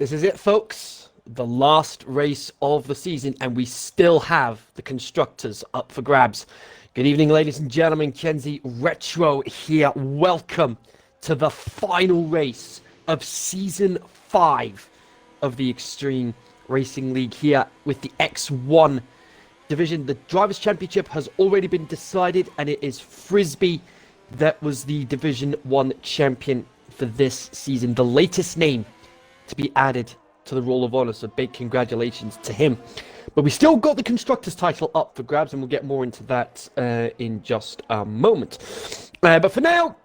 This is it, folks. The last race of the season, and we still have the constructors up for grabs. Good evening, ladies and gentlemen. Kenzie Retro here. Welcome to the final race of Season 5 of the Extreme Racing League here with the X1 division. The Drivers' Championship has already been decided, and it is Frisbee that was the Division 1 champion for this season. The latest name to be added to the Roll of Honor, so big congratulations to him. But we still got the Constructors title up for grabs, and we'll get more into that in just a moment. But for now,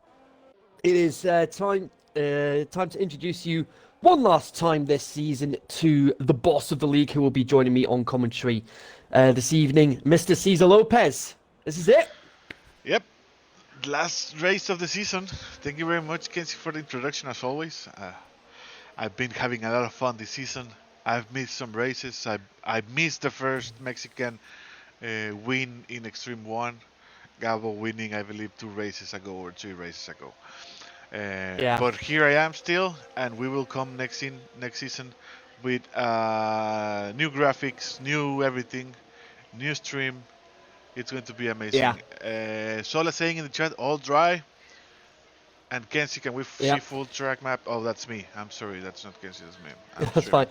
it is time to introduce you one last time this season to the boss of the league, who will be joining me on commentary this evening, Mr. Cesar Lopez. This is it. Yep. Last race of the season. Thank you very much, Kenzie, for the introduction, as always. I've been having a lot of fun this season. I've missed some races. I missed the first Mexican win in Extreme 1. Gabo winning, I believe, 2 races ago or 3 races ago. But here I am still, and we will come next season with new graphics, new everything, new stream. It's going to be amazing. Yeah. Sola saying in the chat, all dry. And Kenzie, can we see full track map? Oh, that's me. I'm sorry, that's not Kenzie, that's me. That's fine.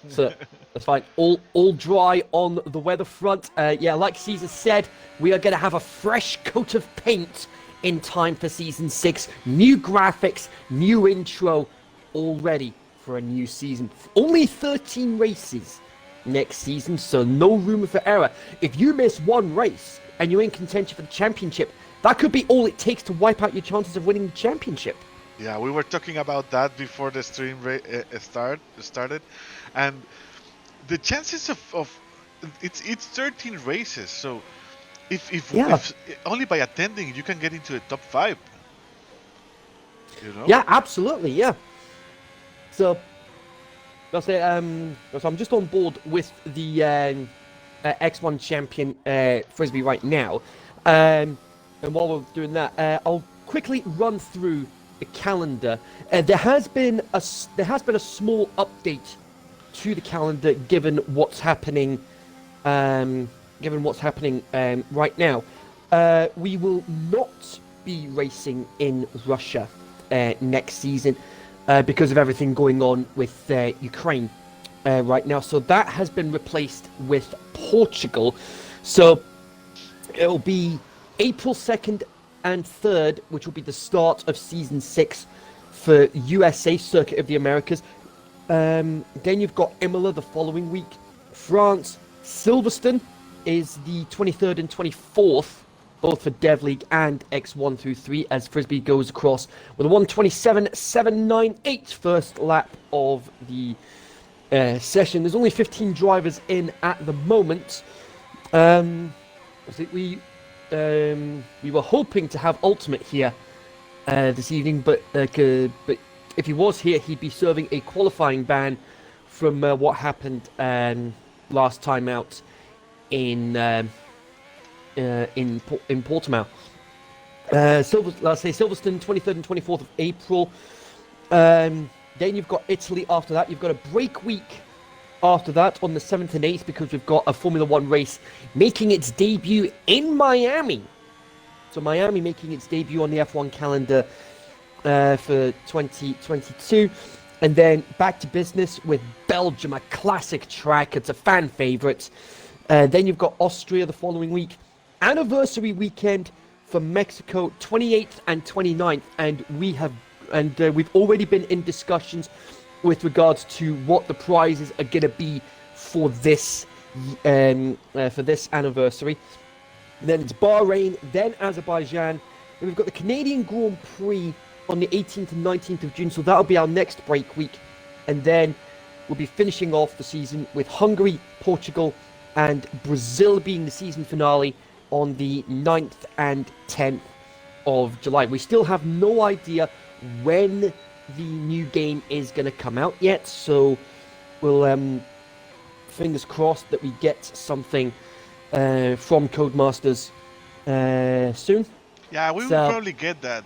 So that's fine. All dry on the weather front. Like Caesar said, we are going to have a fresh coat of paint in time for Season 6. New graphics, new intro, all ready for a new season. Only 13 races next season, so no room for error. If you miss one race and you're in contention for the championship, that could be all it takes to wipe out your chances of winning the championship. Yeah, we were talking about that before the stream started, and the chances of it's 13 races. So if only by attending you can get into the top 5. You know? Yeah, absolutely. Yeah. So I'll say, so I'm just on board with the X1 champion Frisbee right now. And while we're doing that, I'll quickly run through the calendar. There has been a small update to the calendar given what's happening. Right now, we will not be racing in Russia next season because of everything going on with Ukraine right now. So that has been replaced with Portugal. So it'll be April 2nd and 3rd, which will be the start of Season 6 for USA Circuit of the Americas. Then you've got Imola the following week. France, Silverstone is the 23rd and 24th, both for Dev League and X1 through 3, as Frisbee goes across with a 1:27.798 first lap of the session. There's only 15 drivers in at the moment. I think we were hoping to have Ultimate here this evening, but if he was here, he'd be serving a qualifying ban from what happened last time out in Portimao. Let's say Silverstone, 23rd and 24th of April. Then you've got Italy after that. You've got a break week after that on the 7th and 8th, because we've got a Formula 1 race making its debut in Miami. So Miami making its debut on the F1 calendar for 2022. And then back to business with Belgium, a classic track. It's a fan favourite. Then you've got Austria the following week. Anniversary weekend for Mexico, 28th and 29th. And we've already been in discussions with regards to what the prizes are going to be for this anniversary. Then it's Bahrain, then Azerbaijan. Then we've got the Canadian Grand Prix on the 18th and 19th of June, so that'll be our next break week. And then we'll be finishing off the season with Hungary, Portugal, and Brazil being the season finale on the 9th and 10th of July. We still have no idea when the new game is going to come out yet, so we'll fingers crossed that we get something from Codemasters soon. Yeah, we will probably get that.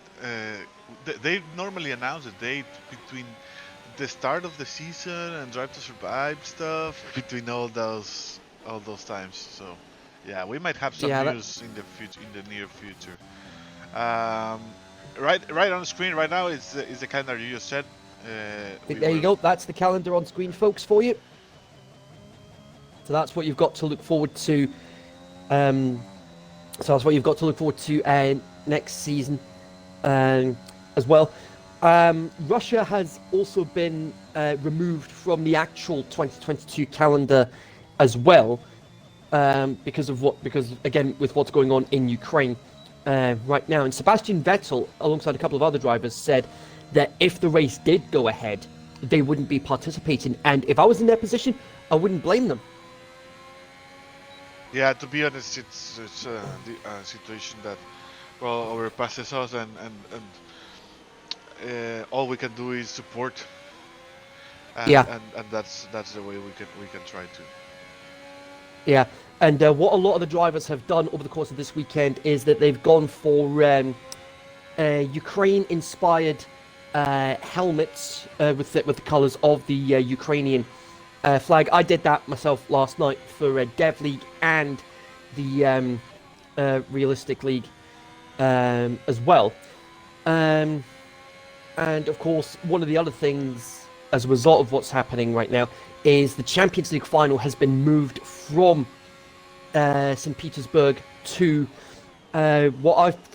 They normally announce a date between the start of the season and Drive to Survive stuff between all those times. So yeah, we might have some Yeah, news in the near future. Um, right on the screen right now is the calendar you just said. We there you will. go. That's the calendar on screen, folks, for you. So that's what you've got to look forward to. Um, so that's what you've got to look forward to next season as well. Russia has also been removed from the actual 2022 calendar as well because again with what's going on in Ukraine right now. And Sebastian Vettel, alongside a couple of other drivers, said that if the race did go ahead, they wouldn't be participating. And if I was in their position, I wouldn't blame them. Yeah, to be honest, it's the situation that well overpasses us, and all we can do is support, and Yeah, and that's the way we can try to. yeah. And what a lot of the drivers have done over the course of this weekend is that they've gone for Ukraine-inspired helmets with the colours of the Ukrainian flag. I did that myself last night for Dev League and the Realistic League as well. And of course, one of the other things as a result of what's happening right now is the Champions League final has been moved from St. Petersburg to from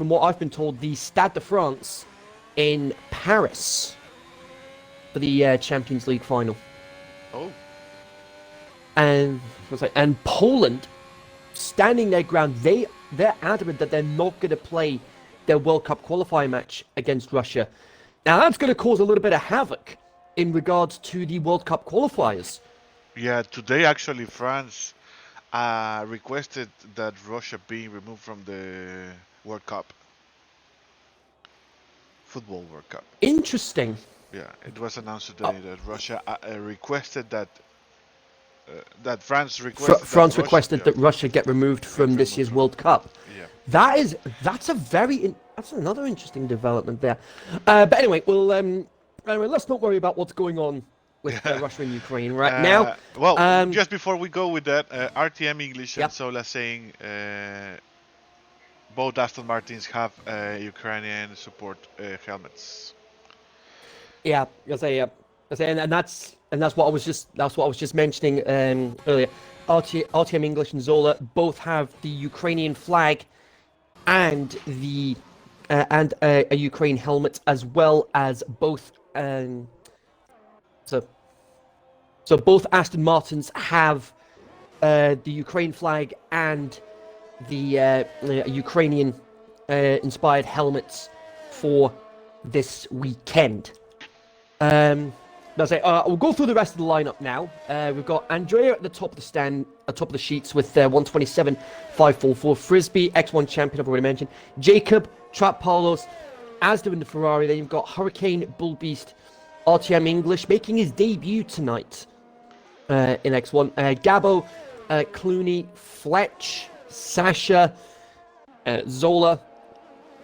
what I've been told, the Stade de France in Paris for the Champions League final. Oh, And Poland standing their ground. They're adamant that they're not going to play their World Cup qualifier match against Russia. Now that's going to cause a little bit of havoc in regards to the World Cup qualifiers. yeah. Today, actually, France requested that Russia be removed from the World Cup, Football World Cup. Interesting. Yeah, it was announced today that Russia requested that France requested France that requested that Russia get removed from this year's World Cup. Yeah. That's another interesting development there. But anyway, let's not worry about what's going on with Russia and Ukraine right now. Well, just before we go with that, RTM English Yep. and Sola saying both Aston Martins have Ukrainian support helmets. Yeah, and that's what I was just mentioning earlier. RTM English and Zola both have the Ukrainian flag and the a Ukraine helmet, as well as both. So both Aston Martins have the Ukraine flag and the Ukrainian inspired helmets for this weekend. We'll go through the rest of the lineup now. We've got Andrea at the top of the stand, top of the sheets with 127.544. Frisbee, X1 champion, I've already mentioned. Jacob, Trap Palos, Asda in the Ferrari. Then you've got Hurricane, Bullbeast, RTM English making his debut tonight in X1. Gabo, Clooney, Fletch, Sasha, Zola,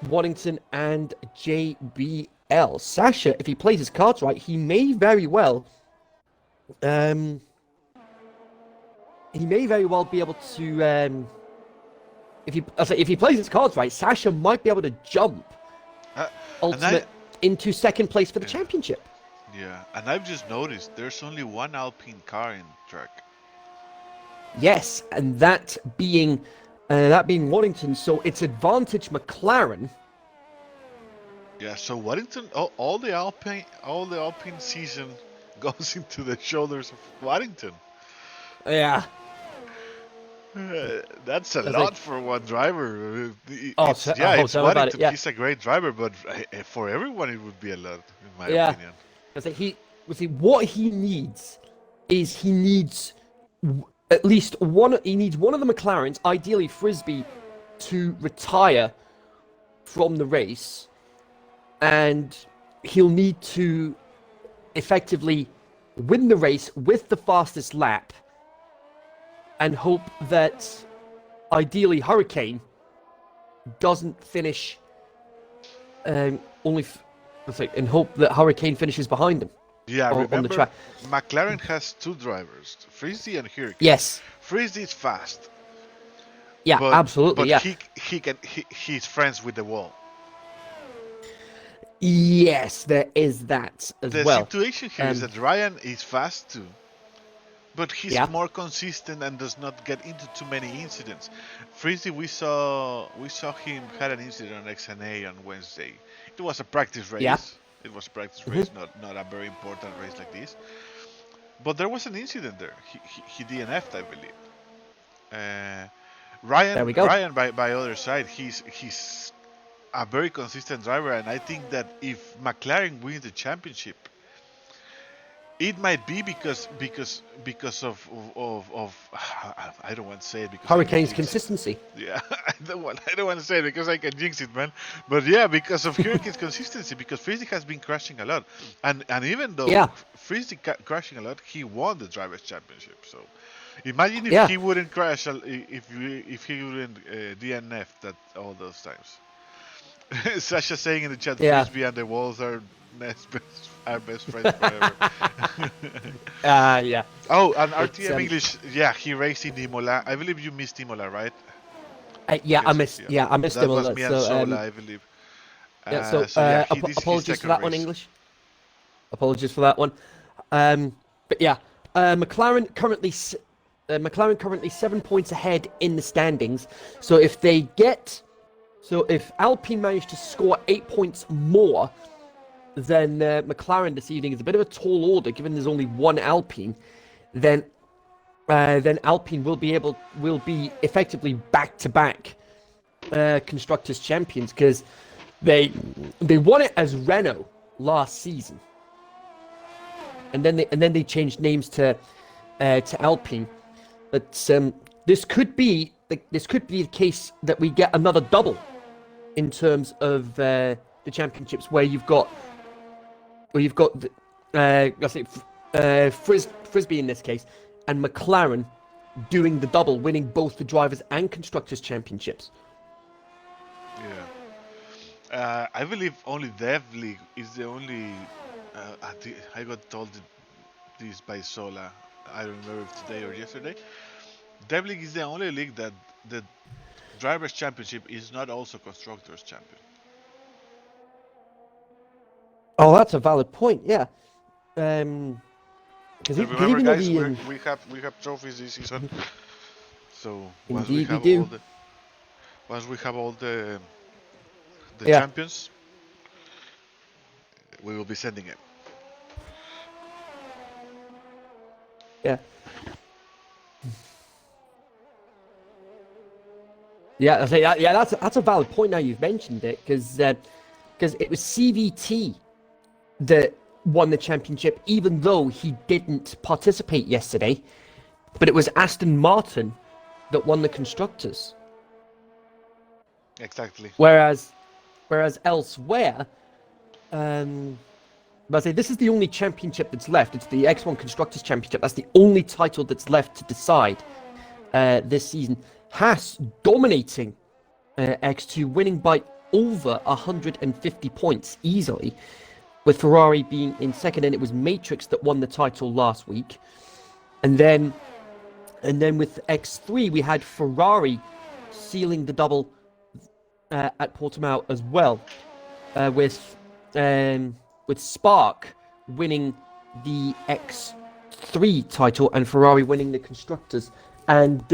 Waddington, and JBL. Sasha, if he plays his cards right, he may very well be able to if he plays his cards right, Sasha might be able to jump into second place for the championship. Yeah, and I've just noticed there's only one Alpine car in the track. Yes, and that being Waddington, so it's advantage McLaren. Yeah, so Waddington, all the Alpine season goes into the shoulders of Waddington. Yeah. That's a lot for one driver. Tell me Waddington. about it, yeah. He's a great driver, but for everyone it would be a lot, in my opinion. What he needs is at least one. He needs one of the McLarens, ideally Frisbee, to retire from the race, and he'll need to effectively win the race with the fastest lap, and hope that ideally Hurricane doesn't finish and hope that Hurricane finishes behind him. Yeah, on the remember, track. McLaren has two drivers, Frisdy and Hurricane. Yes. Frisdy is fast, Yeah, but absolutely. but Yeah. he's friends with the wall. Yes, there is that as The well. situation here is that Ryan is fast too, but he's Yeah. more consistent and does not get into too many incidents. Frisdy, we saw him had an incident on XNA on Wednesday. It was a practice Yeah. race. It was a practice Hmm. race, not a very important race like this. But there was an incident there. He DNF'd, I believe. Uh, There Ryan we go. Ryan by other side, he's a very consistent driver, and I think that if McLaren wins the championship, it might be because of I don't want to say it because I can Hurricane's jinx it. consistency. Yeah, I don't want to say it because I can jinx it, man. But yeah, because of Hurricane's consistency, because Frisdy has been crashing a lot, and even though Yeah. Frisdy crashing a lot, he won the drivers' championship. So imagine if Yeah. he wouldn't crash, if he wouldn't DNF that all those times. Sasha saying in the chat, Yeah. Frisbee and the walls are best friends forever. Yeah. Oh, and It's RTM English, yeah, he raced in Imola. I believe you missed Imola, right? yeah, I Yes, missed. yeah. Yeah, I missed That him a was lot. me and So Sola, I believe. yeah. So So yeah, this is his apologies for second that one, race. English. Apologies for that one. But yeah, McLaren currently 7 points ahead in the standings. So if Alpine manage to score 8 points more than McLaren this evening, is a bit of a tall order given there's only one Alpine. Then Alpine will be effectively back to back constructors champions because they won it as Renault last season, and then they changed names to Alpine. But this could be the case that we get another double in terms of the championships, where you've got Frisbee in this case, and McLaren doing the double, winning both the drivers and constructors championships. Yeah. I believe only Dev League is the only. I got told this by Sola. I don't remember if today or yesterday. Dev League is the only league that the drivers' championship is not also constructors' champion. Oh, that's a valid point. Yeah, because And remember, even though guys, we have trophies this season. So indeed we do. once we have all the Yeah, champions, we will be sending it. yeah, yeah. I say yeah. That's a valid point. Now you've mentioned it, because it was CVT that won the championship, even though he didn't participate yesterday. But it was Aston Martin that won the constructors. Exactly. Whereas elsewhere, but I say this is the only championship that's left. It's the X1 Constructors Championship. That's the only title that's left to decide this season. Haas dominating X2, winning by over 150 points easily, with Ferrari being in second, and it was Matrix that won the title last week. And then with X3, we had Ferrari sealing the double at Portimao as well, with Spark winning the X3 title and Ferrari winning the constructors. And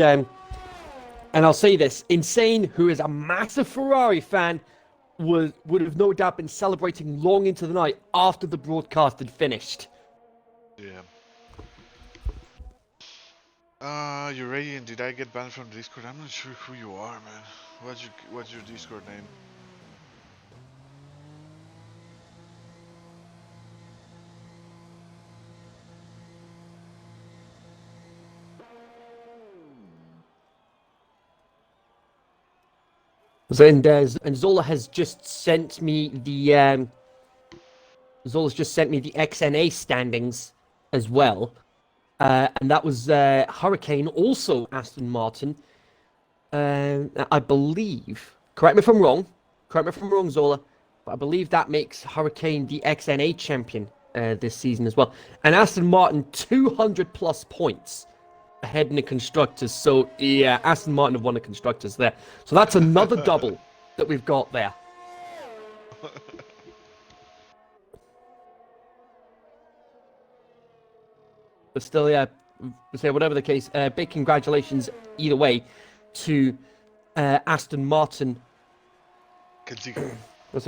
I'll say this: Insane, who is a massive Ferrari fan, would have no doubt been celebrating long into the night after the broadcast had finished. Yeah. You're ready? And did I get banned from Discord? I'm not sure who you are, man. What's your Discord name? And Zola has just sent me the Zola's just sent me the XNA standings as well, and that was Hurricane, also Aston Martin. I believe. Correct me if I'm wrong, Zola, but I believe that makes Hurricane the XNA champion this season as well. And Aston Martin 200 plus points ahead in the constructors. So yeah, Aston Martin have won the constructors there. So that's another double that we've got there. But still, yeah, say whatever the case, big congratulations either way to Aston Martin. Are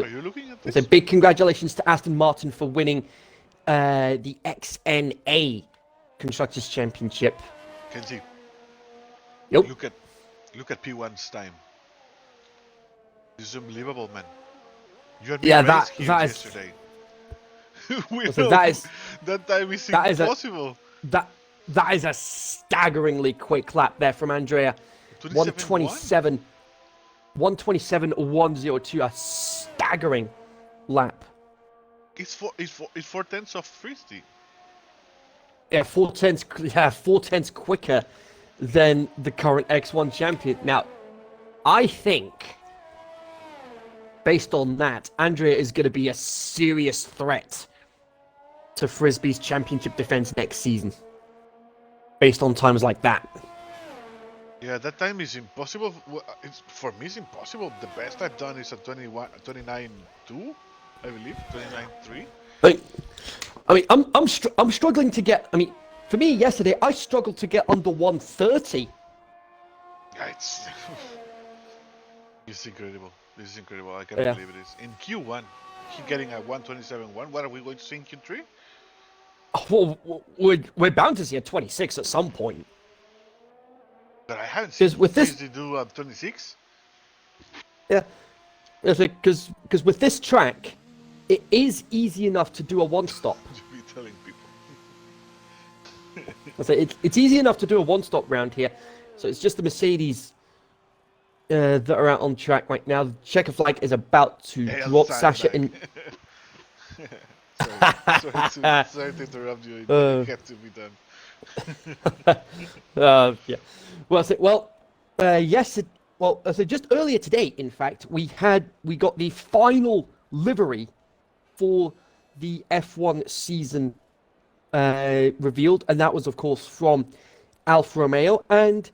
you looking at this? So big congratulations to Aston Martin for winning the XNA Constructors Championship. Kenzie, Yep. look at P1's time. This is unbelievable, man. You and me Yeah, raced here that is yesterday. We so know that time is impossible. That is a staggeringly quick lap there from Andrea. 127, 127.102, a staggering lap. It's 4/10 of Fristy. Yeah, 4/10 quicker than the current X1 champion. Now, I think, based on that, Andrea is going to be a serious threat to Frisbee's championship defense next season. Based on times like that. Yeah, that time is impossible. For me, it's impossible. The best I've done is a 29.2, I believe, 29.3. I mean, I'm struggling to get. I mean, for me yesterday, I struggled to get under 130. Yeah, it's incredible. This is incredible. I can't believe it is. In Q1, he getting a 127.1. What are we going to see in Q3? Well, we're bound to see a 26 at some point. But I haven't seen with this do a 26. Yeah, because with this track, it is easy enough to do a one-stop. To be telling people. It's easy enough to do a one-stop round here. So it's just the Mercedes that are out on track right now. The checker flag is about to drop. Sasha in. Sorry to interrupt you. It had to be done. Yeah. So just earlier today, in fact, we got the final livery for the F1 season revealed, and that was, of course, from Alfa Romeo, and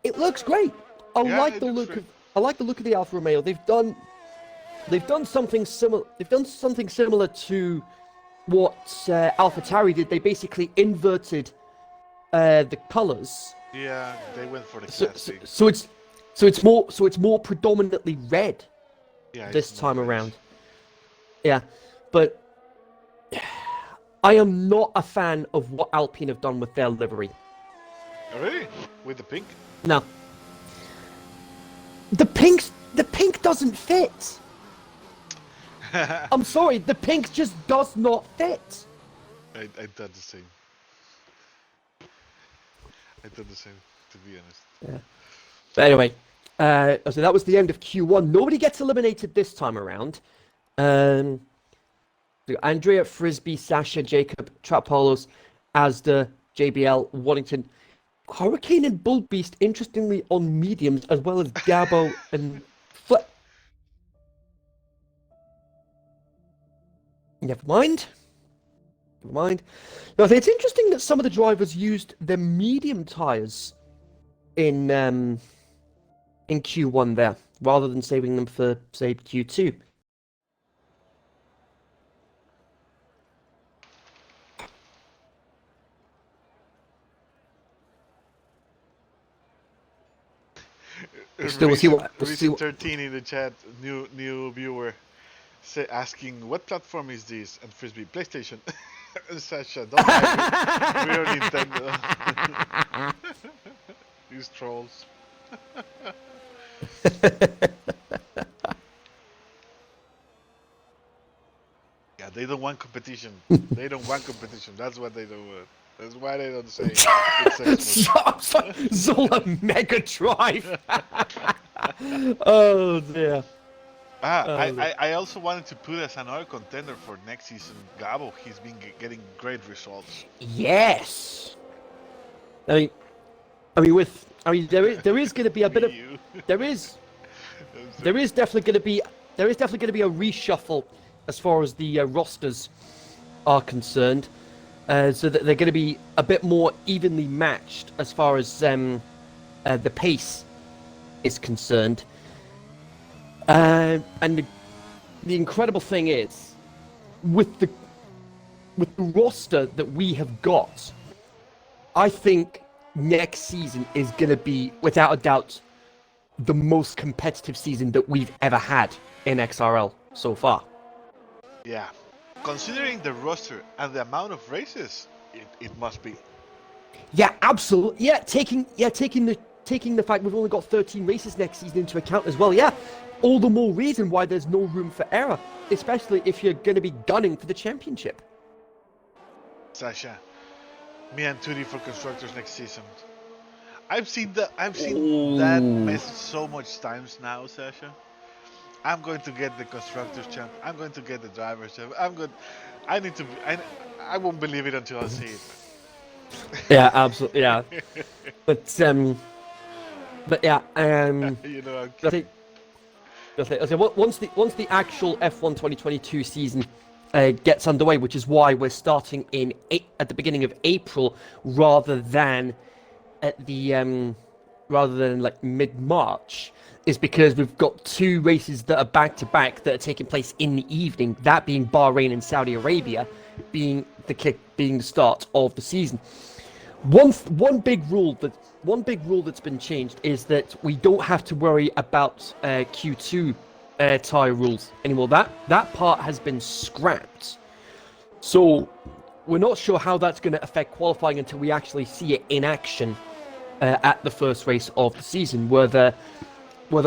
it looks great. I like the look of the Alfa Romeo. They've done something similar. They've done something similar to what AlphaTauri did. They basically inverted the colors. Yeah, they went for the classic. So it's more predominantly red. Yeah, this time around. Yeah, but I am not a fan of what Alpine have done with their livery. Oh, really? With the pink? No. The pink doesn't fit. I'm sorry, the pink just does not fit. I did the same. To be honest. Yeah. But anyway, so that was the end of Q1. Nobody gets eliminated this time around. Andrea, Frisbee, Sasha, Jacob, Trapolos, Asda, JBL, Waddington, Hurricane and Bull Beast, interestingly, on mediums, as well as Gabo and Flip. Never mind. No, it's interesting that some of the drivers used their medium tyres in Q1 there, rather than saving them for, say, Q2. Recent 13 in the chat, new viewer, asking what platform is this? And Frisbee, PlayStation. Sasha, don't lie. We are Nintendo. These trolls. Yeah, they don't want competition. They don't want competition. That's what they don't want. That's why they don't say Zola Mega Drive. Oh dear. I also wanted to put as another contender for next season Gabo. He's been getting great results. Yes. I mean, there is going to be a bit of there is definitely going to be a reshuffle as far as the rosters are concerned, so that they're going to be a bit more evenly matched as far as the pace is concerned. And the incredible thing is, with the roster that we have got, I think next season is going to be, without a doubt, the most competitive season that we've ever had in XRL so far. Yeah. Considering the roster and the amount of races, it must be. Yeah, absolutely. Yeah, taking the fact we've only got 13 races next season into account as well. Yeah, all the more reason why there's no room for error, especially if you're going to be gunning for the championship. Sasha, me and Turi for constructors next season. I've seen that message so much times now, Sasha. I'm going to get the constructors champ. I'm going to get the drivers champ. I need to. I won't believe it until I see it. Yeah, absolutely. Yeah, but yeah. You know, I'm I kidding. think once the actual F1 2022 season gets underway, which is why we're starting at the beginning of April rather than at the rather than like mid-March, is because we've got two races that are back-to-back that are taking place in the evening, that being Bahrain and Saudi Arabia being the start of the season. One big rule that's been changed is that we don't have to worry about Q2 tyre rules anymore. That part has been scrapped. So we're not sure how that's going to affect qualifying until we actually see it in action at the first race of the season, whether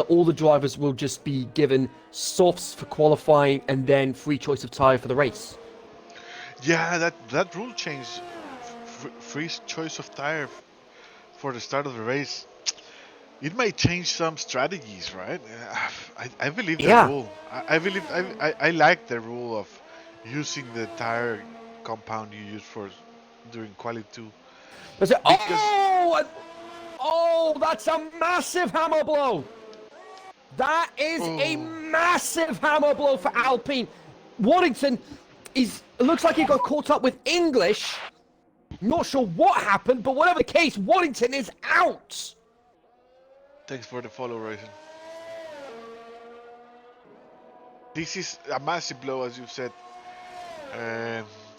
all the drivers will just be given softs for qualifying and then free choice of tyre for the race. Yeah, that rule change, free choice of tire for the start of the race. It might change some strategies, right? I believe the Yeah. rule. I like the rule of using the tire compound you use for during quali 2. Because Because that's a massive hammer blow. That is a massive hammer blow for Alpine. Waddington looks like he got caught up with English. Not sure what happened, but whatever the case, Waddington is out. thanks for the follow, Raisin. This is a massive blow, as you've said.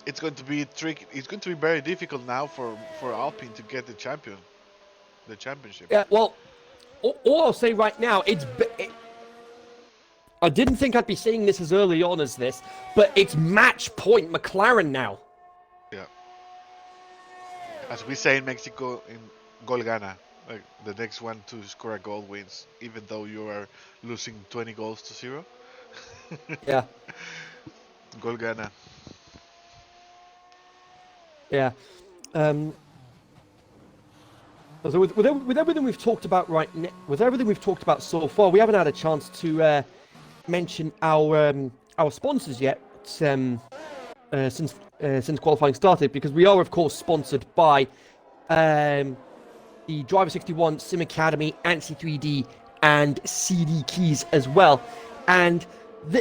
It's going to be tricky. It's going to be very difficult now for Alpine to get the championship. Yeah, well, all I'll say right now, I didn't think I'd be saying this as early on as this, but it's match point McLaren now. Yeah. As we say in Mexico, in Gol Gana, like the next one to score a goal wins, even though you are losing 20 goals to 0. Yeah. Gol Gana. Yeah. So with everything we've talked about with everything we've talked about so far, we haven't had a chance to mention our sponsors yet since qualifying started, because we are of course sponsored by the Driver 61, Sim Academy, ANSI 3D, and CD Keys as well. And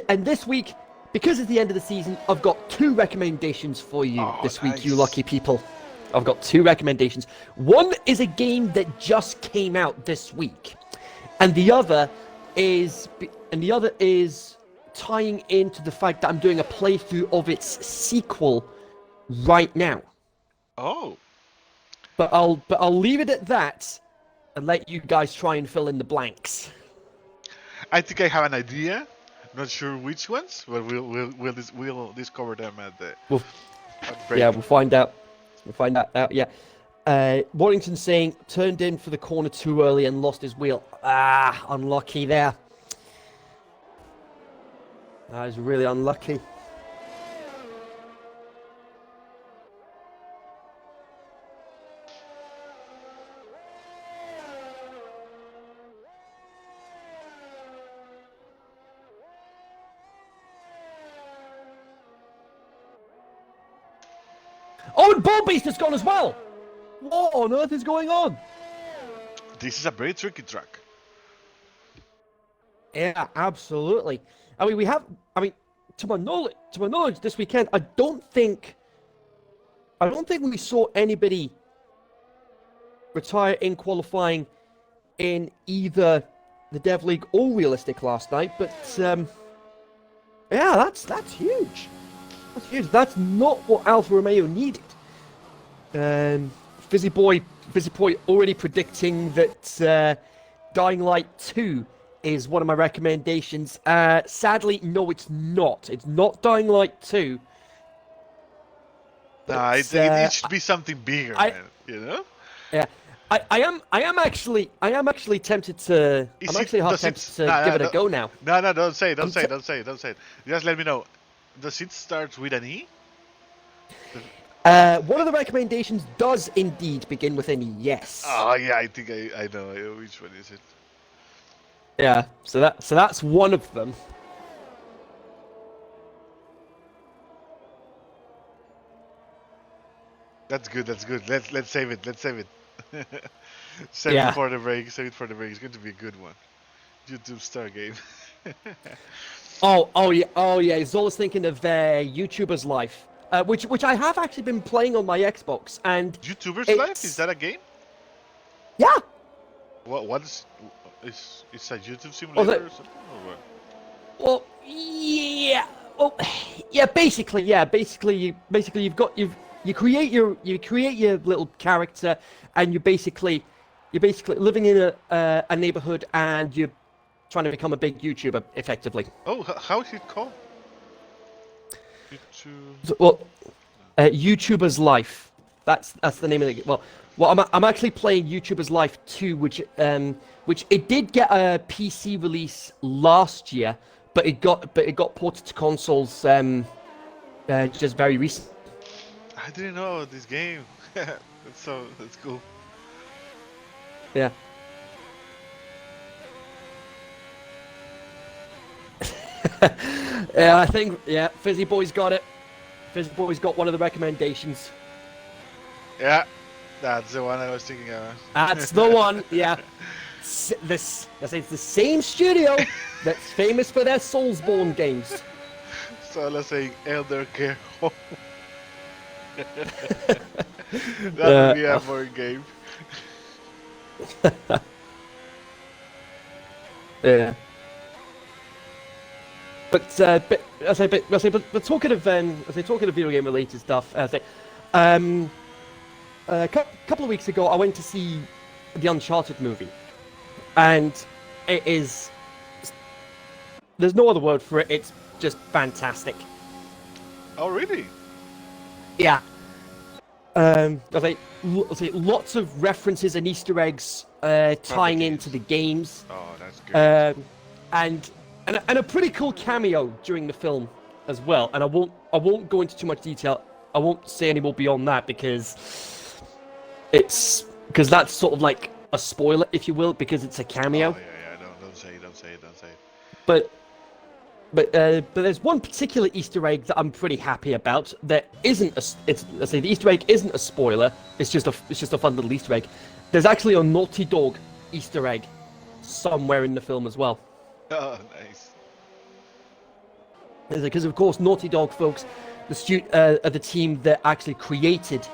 this week, because it's the end of the season, I've got 2 recommendations for you this week, you lucky people. I've got 2 recommendations. One is a game that just came out this week, and the other is tying into the fact that I'm doing a playthrough of its sequel right now. Oh. But I'll leave it at that and let you guys try and fill in the blanks. I think I have an idea. Not sure which ones, but we'll discover them at the break. Yeah, we'll find out. We'll find out. Yeah. Warrington saying turned in for the corner too early and lost his wheel. Unlucky there. That is really unlucky. Oh, and Ball Beast has gone as well! What on earth is going on? This is a very tricky track. Yeah, absolutely. my knowledge, this weekend, I don't think we saw anybody retire in qualifying in either the Dev League or Realistic last night. But yeah, that's huge. That's huge. That's not what Alfa Romeo needed. Fizzy Boy already predicting that Dying Light 2 is one of my recommendations. Sadly, no, it's not. It's not Dying Light 2. Nah, it should be something bigger, man. You know? Yeah. I am actually tempted to. I'm actually half tempted to give it a go now. No, don't say it. Just let me know. Does it start with an E? One of the recommendations does indeed begin with an E. Yes. Oh yeah, I think I know which one is it. Yeah. So that's one of them. That's good. Let's save it. Save it for the break. It's going to be a good one. YouTube star game. Oh yeah. He's always thinking of YouTuber's Life, which I have actually been playing on my Xbox. And YouTuber's Life, is that a game? Yeah. What is a YouTube simulator or something? Or what? Well, yeah. Well, yeah. Basically, you create your little character, and you're basically living in a neighborhood, and you're trying to become a big YouTuber, effectively. Oh, how is it called? YouTuber's Life. That's the name of it. Well, I'm actually playing YouTuber's Life 2, which it did get a PC release last year, but it got ported to consoles just very recently. I didn't know this game. That's cool. Yeah. Yeah, I think Fizzy Boy's got it. Fizzy Boy's got one of the recommendations. Yeah, that's the one I was thinking of. That's the one. Yeah. It's the same studio that's famous for their Soulsborne games. So let's say Elder Care Home. That would be a more game. Yeah. But talking of video game related stuff, a couple of weeks ago I went to see the Uncharted movie, and there's no other word for it. It's just fantastic. Oh really? Yeah. Lots of references and Easter eggs tying into the games. Oh, that's good. And a pretty cool cameo during the film as well. And I won't go into too much detail. I won't say any more beyond that because that's sort of like a spoiler, if you will, because it's a cameo. Oh, yeah. Don't say it. But there's one particular Easter egg that I'm pretty happy about. That isn't the Easter egg isn't a spoiler. It's just a fun little Easter egg. There's actually a Naughty Dog Easter egg somewhere in the film as well. Oh, nice. Because of course Naughty Dog folks, are the team that actually created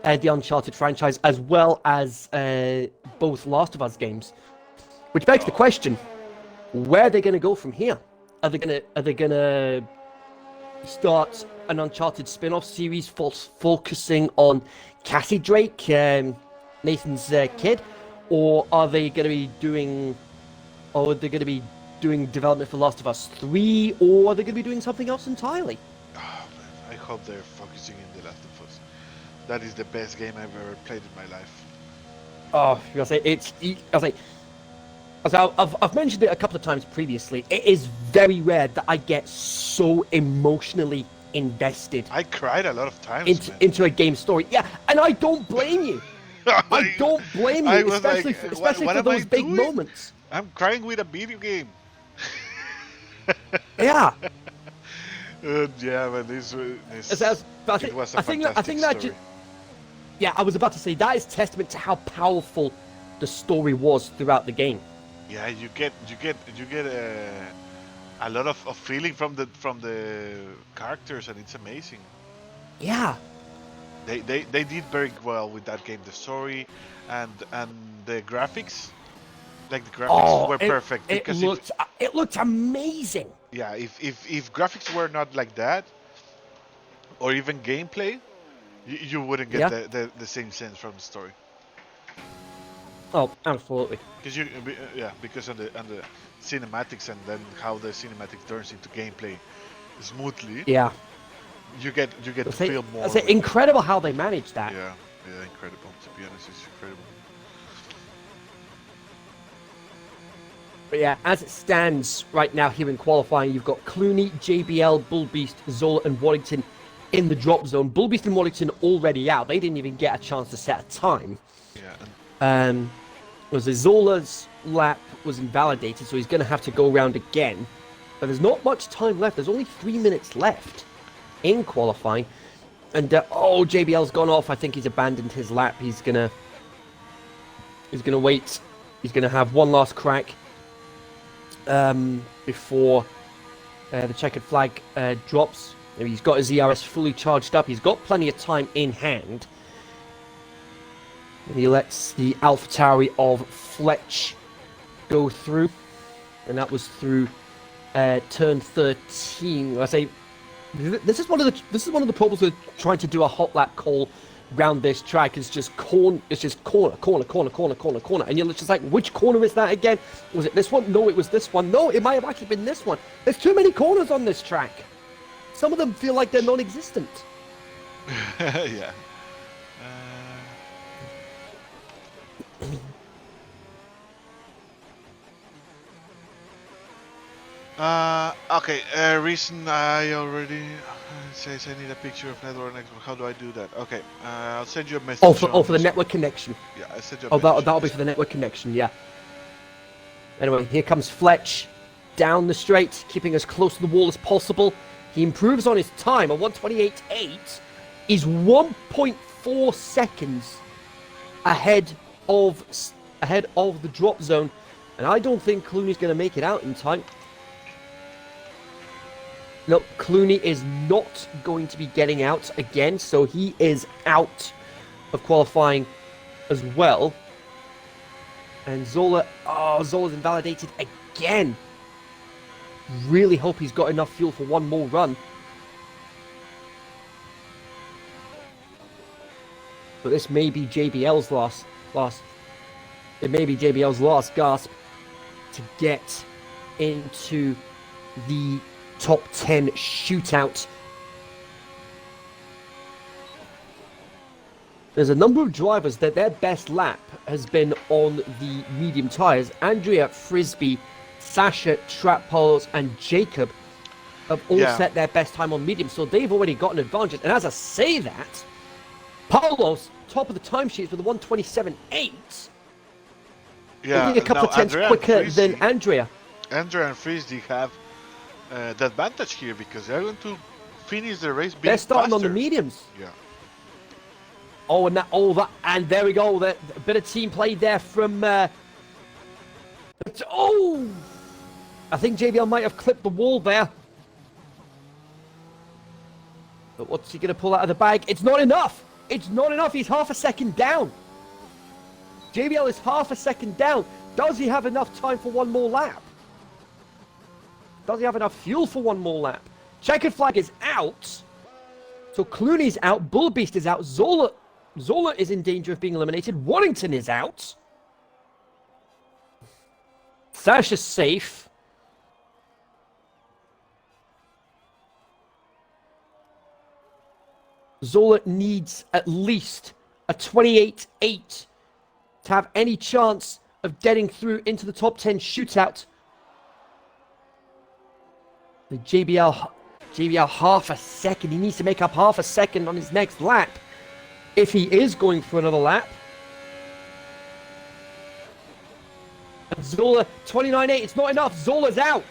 the Uncharted franchise as well as both Last of Us games, which begs the question: where are they going to go from here? Are they gonna start an Uncharted spin-off series focusing on Cassie Drake, Nathan's kid, or are they gonna be doing development for Last of Us 3, or are they gonna be doing something else entirely? Oh man, I hope they're focusing in The Last of Us. That is the best game I've ever played in my life. Oh, I've mentioned it a couple of times previously. It is very rare that I get so emotionally invested. I cried a lot of times into a game story. Yeah, and I don't blame you. I don't blame you, especially for those big moments. I'm crying with a video game. Yeah. Yeah, but this I was a think fantastic that story. Yeah, I was about to say that is testament to how powerful the story was throughout the game. Yeah, you get a lot of feeling from the characters, and it's amazing. Yeah. They did very well with that game. The story and the graphics, like the graphics Oh, were perfect because if it looked amazing. yeah, if graphics were not like that, or even gameplay, you wouldn't get Yeah. the same sense from the story. Oh, absolutely. Because yeah, because on the cinematics, and then how the cinematic turns into gameplay smoothly, Yeah. you get to feel more It's with it. incredible how they managed that. Yeah, yeah, incredible. To be honest, it's incredible. But yeah, as it stands right now here in qualifying, you've got Clooney, JBL, Bullbeast, Zola, and Waddington in the drop zone. Bullbeast and Waddington already out. They didn't even get a chance to set a time. Yeah, Was Zola's lap was invalidated, so he's going to have to go around again. But there's not much time left. There's only 3 minutes left in qualifying. And JBL's gone off. I think he's abandoned his lap. He's gonna wait. He's gonna have one last crack before the checkered flag drops. He's got his ERS fully charged up. He's got plenty of time in hand. And he lets the AlphaTauri of Fletch go through, and that was through turn 13. I say this is one of the problems with trying to do a hot lap call round this track. It's just corner, and you're just like, which corner is that again? Was it this one? No, it was this one. No, it might have actually been this one. There's too many corners on this track. Some of them feel like they're non-existent. yeah. Okay. Reason I already says I need a picture of network network. How do I do that? Okay. I'll send you a message. For the network connection. Yeah, I sent you a message. message. That'll be for the network connection. Yeah. Anyway, here comes Fletch down the straight, keeping as close to the wall as possible. He improves on his time. A 1:28.8 is 1.4 seconds ahead of the drop zone, and I don't think Clooney's going to make it out in time. No, Clooney is not going to be getting out again, so he is out of qualifying as well. And Zola's invalidated again. Really hope he's got enough fuel for one more run. But this may be JBL's last. It may be JBL's last gasp to get into the top 10 shootout. There's a number of drivers that their best lap has been on the medium tyres. Andrea, Frisbee, Sasha, Trappolos, and Jacob have all set their best time on medium, so they've already got an advantage. And as I say that, Paulos, top of the timesheets with a 1:27.8. Yeah, a couple of tenths quicker than Andrea. Andrea and Frisbee have the advantage here because they're going to finish the race. They're starting faster on the mediums. Yeah. Oh, and there we go. A bit of team play there from. I think JBL might have clipped the wall there. But what's he going to pull out of the bag? It's not enough. It's not enough. He's half a second down. JBL is half a second down. Does he have enough time for one more lap? Does he have enough fuel for one more lap? Checkered flag is out. So Clooney's out. Bullbeast is out. Zola is in danger of being eliminated. Waddington is out. Sasha's safe. Zola needs at least a 28.8 to have any chance of getting through into the top 10 shootout. The JBL half a second. He needs to make up half a second on his next lap if he is going for another lap. And Zola, 29.8. It's not enough. Zola's out.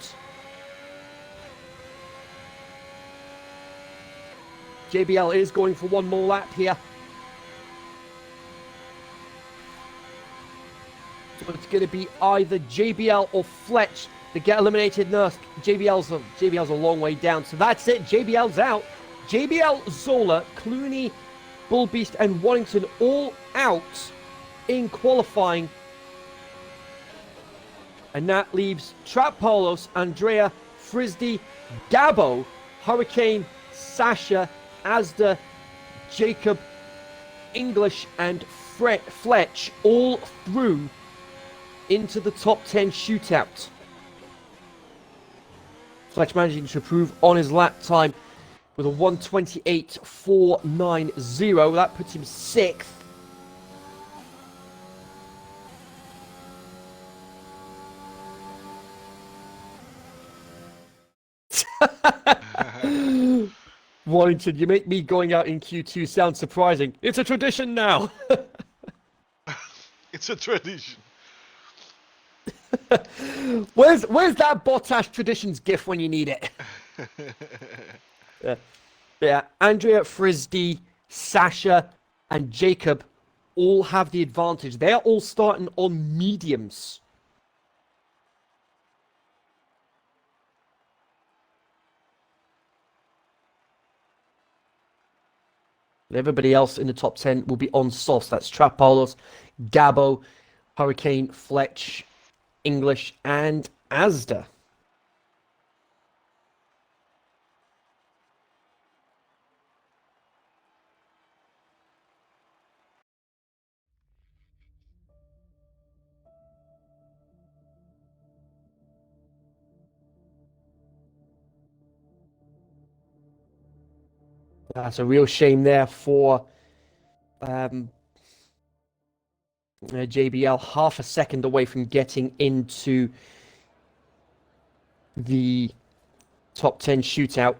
JBL is going for one more lap here. So it's going to be either JBL or Fletch They get eliminated. No, JBL's a long way down. So that's it. JBL's out. JBL, Zola, Clooney, Bullbeast, and Warrington all out in qualifying. And that leaves Trap Paulos, Andrea, Frisdy, Gabo, Hurricane, Sasha, Asda, Jacob, English, and Fletch all through into the top 10 shootout. Fletch managing to improve on his lap time with a 1:28.490. That puts him 6th. Warrington, you make me going out in Q2 sound surprising. It's a tradition now. It's a tradition. Where's that Bottas Traditions gif when you need it? Yeah, Andrea, Frisdy, Sasha, and Jacob all have the advantage. They're all starting on mediums. Everybody else in the top 10 will be on softs. That's Trap Paulos, Gabo, Hurricane, Fletch, English, and Asda. That's a real shame there for JBL, half a second away from getting into the top 10 shootout.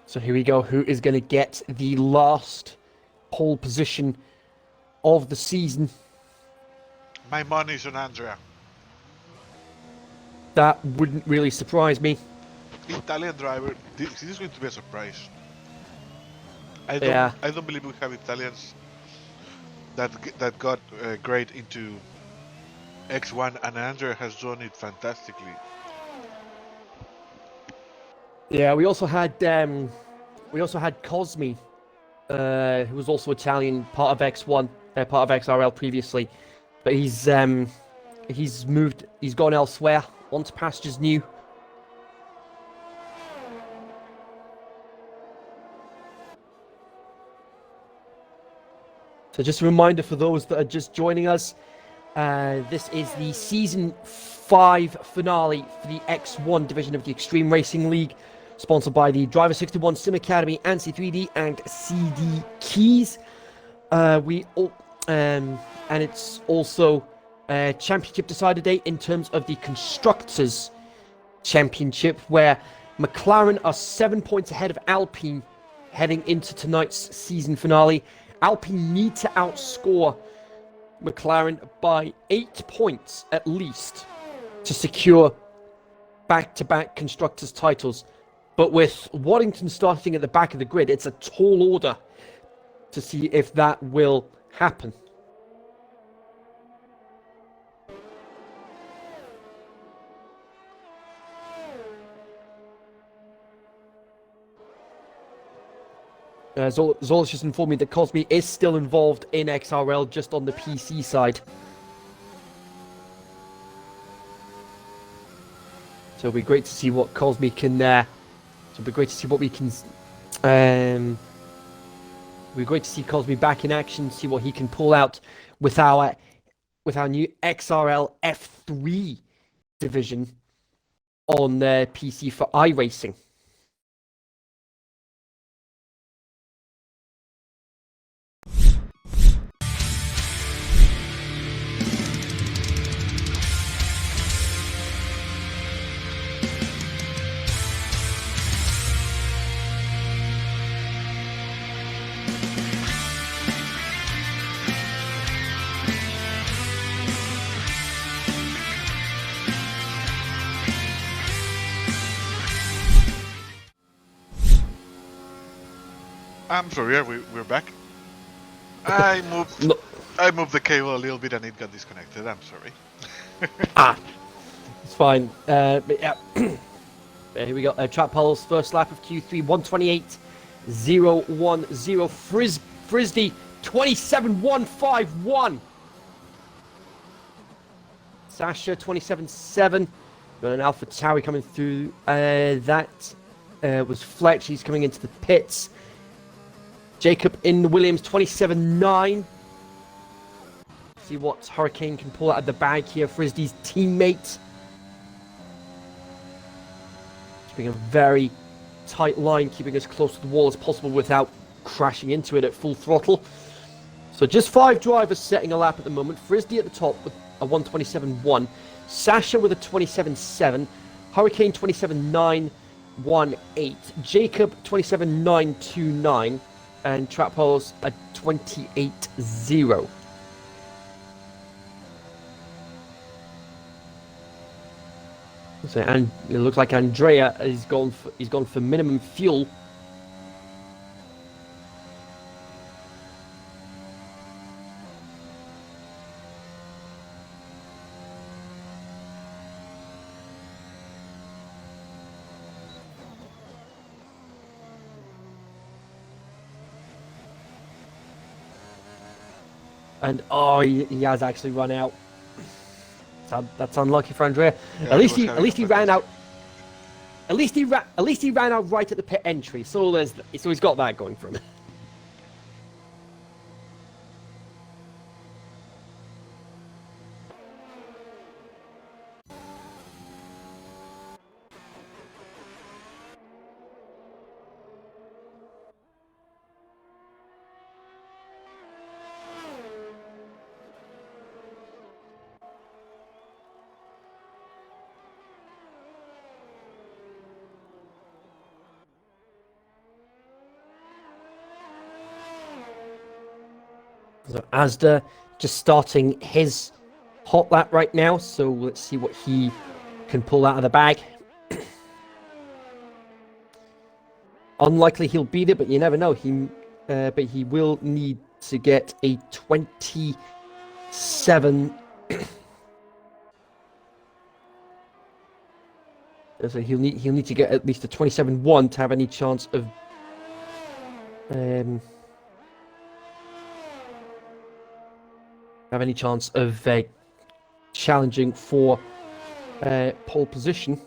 So here we go. Who is going to get the last pole position of the season? My money's on Andrea. That wouldn't really surprise me. Italian driver. This is going to be a surprise. I don't believe we have Italians that got great into X1, and Andrea has done it fantastically. Yeah, we also had Cosmi, who was also Italian, part of X1, part of XRL previously, but he's gone elsewhere, onto pastures new. So just a reminder for those that are just joining us, this is the Season 5 finale for the X1 division of the Extreme Racing League, sponsored by the Driver 61 Sim Academy, ANSI3D, and CD Keys. And it's also a championship decider day in terms of the Constructors' Championship, where McLaren are 7 points ahead of Alpine heading into tonight's season finale. Alpine need to outscore McLaren by 8 points at least to secure back-to-back Constructors' titles. But with Waddington starting at the back of the grid, it's a tall order to see if that will happen. Zola's just informed me that Cosmi is still involved in XRL, just on the PC side. So it'll be great to see what Cosmi can. It'll be great to see what we can. It'll be great to see Cosmi back in action, see what he can pull out with our new XRL F3 division on PC for iRacing. I'm sorry, we're back. I moved No, I moved the cable a little bit and it got disconnected. I'm sorry. it's fine. But yeah, here we go. Trap Paul's first lap of Q3, 128.010. Frisbee, 27.151. Sasha, 27.7. Got an Alpha Tauri coming through. That was Fletch. He's coming into the pits. Jacob in the Williams, 27.9. See what Hurricane can pull out of the bag here. Frisbee's teammate. Keeping a very tight line, keeping as close to the wall as possible without crashing into it at full throttle. So just 5 drivers setting a lap at the moment. Frisbee at the top with a 127.1. Sasha with a 27.7. Hurricane 27.918. Jacob 27.929. And Trap Holes a 28.0. So, and it looks like Andrea is gone for minimum fuel. And oh, he has actually run out. So that's unlucky for Andrea. Yeah, at least he ran fantastic. out. At least he ran out right at the pit entry. So he's got that going for him. So Asda just starting his hot lap right now. So let's see what he can pull out of the bag. Unlikely he'll beat it, but you never know. But he will need to get a 27. So he'll need to get at least a 27.1 to have any chance of challenging for pole position.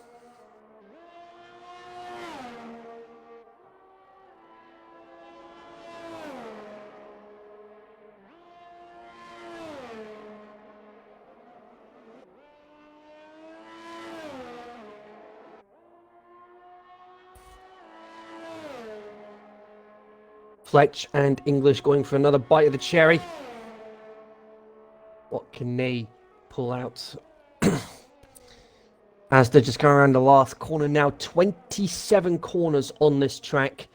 Fletch and English going for another bite of the cherry. What can they pull out? As they're just going around the last corner now. 27 corners on this track,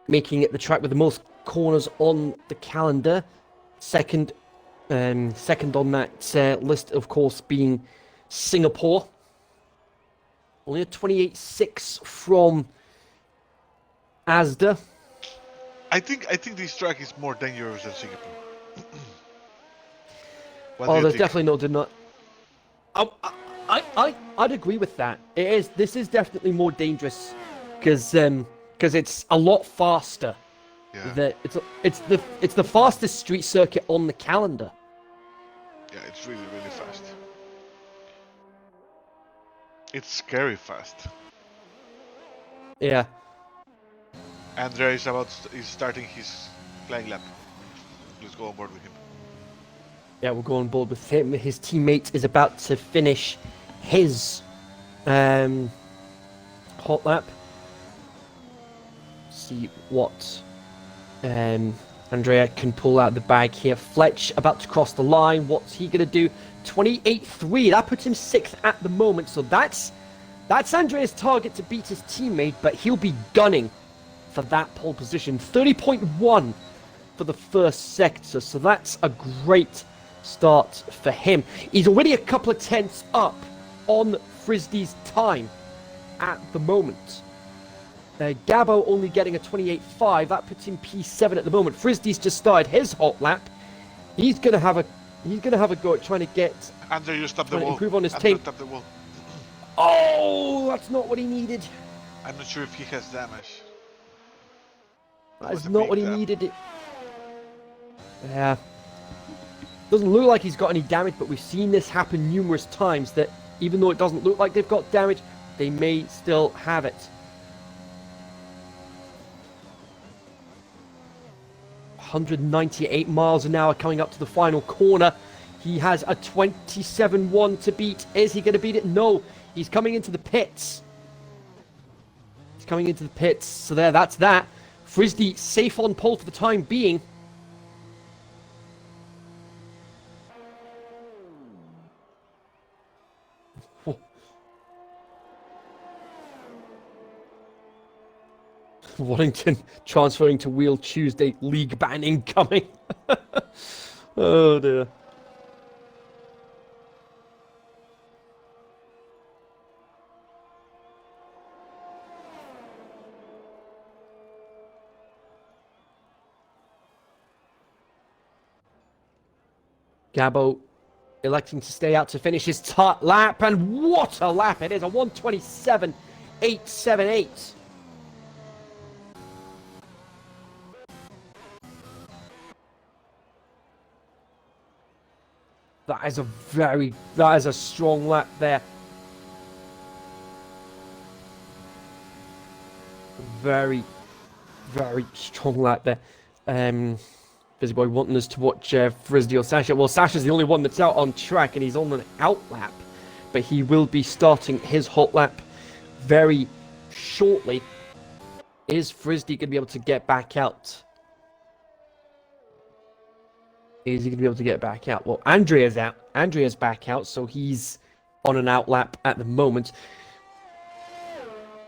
making it the track with the most corners on the calendar. Second on that list, of course, being Singapore. Only a 28.6 from Asda. I think this track is more dangerous than Singapore. There's definitely no denying. I'd agree with that. It is. This is definitely more dangerous because it's a lot faster. Yeah. It's the fastest street circuit on the calendar. Yeah, it's really fast. It's scary fast. Yeah. Andrea is starting his flying lap. Let's go on board with him. Yeah, we'll go on board with him. His teammate is about to finish his hot lap. See what Andrea can pull out of the bag here. Fletch about to cross the line. What's he going to do? 28.3. That puts him 6th at the moment. So that's Andrea's target to beat his teammate, but he'll be gunning for that pole position. 30.1 for the first sector. So that's a great start for him. He's already a couple of tenths up on Frisbee's time at the moment. Gabo only getting a 28.5. That puts him P7 at the moment. Frisbee's just started his hot lap. He's gonna have a go at trying to get. Andrew, you stop the Trying to wall. improve on his Andrew, team. stop the wall. Oh, that's not what he needed. I'm not sure if he has damage. That is not what he needed. Yeah. Doesn't look like he's got any damage, but we've seen this happen numerous times, that even though it doesn't look like they've got damage, they may still have it. 198 miles an hour coming up to the final corner. He has a 27.1 to beat. Is he going to beat it? No. He's coming into the pits. He's coming into the pits. So that's that. Frisbee safe on pole for the time being. Waddington transferring to Wheel Tuesday. League ban incoming. Oh dear. Gabo electing to stay out to finish his lap, and what a lap it is, a 1:27.878. That is a strong lap there. Very, very strong lap there. Busy Boy wanting us to watch Frisbee or Sasha. Well, Sasha's the only one that's out on track, and he's on an out lap. But he will be starting his hot lap very shortly. Is Frisbee going to be able to get back out? Is he going to be able to get back out? Well, Andrea's out. Andrea's back out, so he's on an out lap at the moment.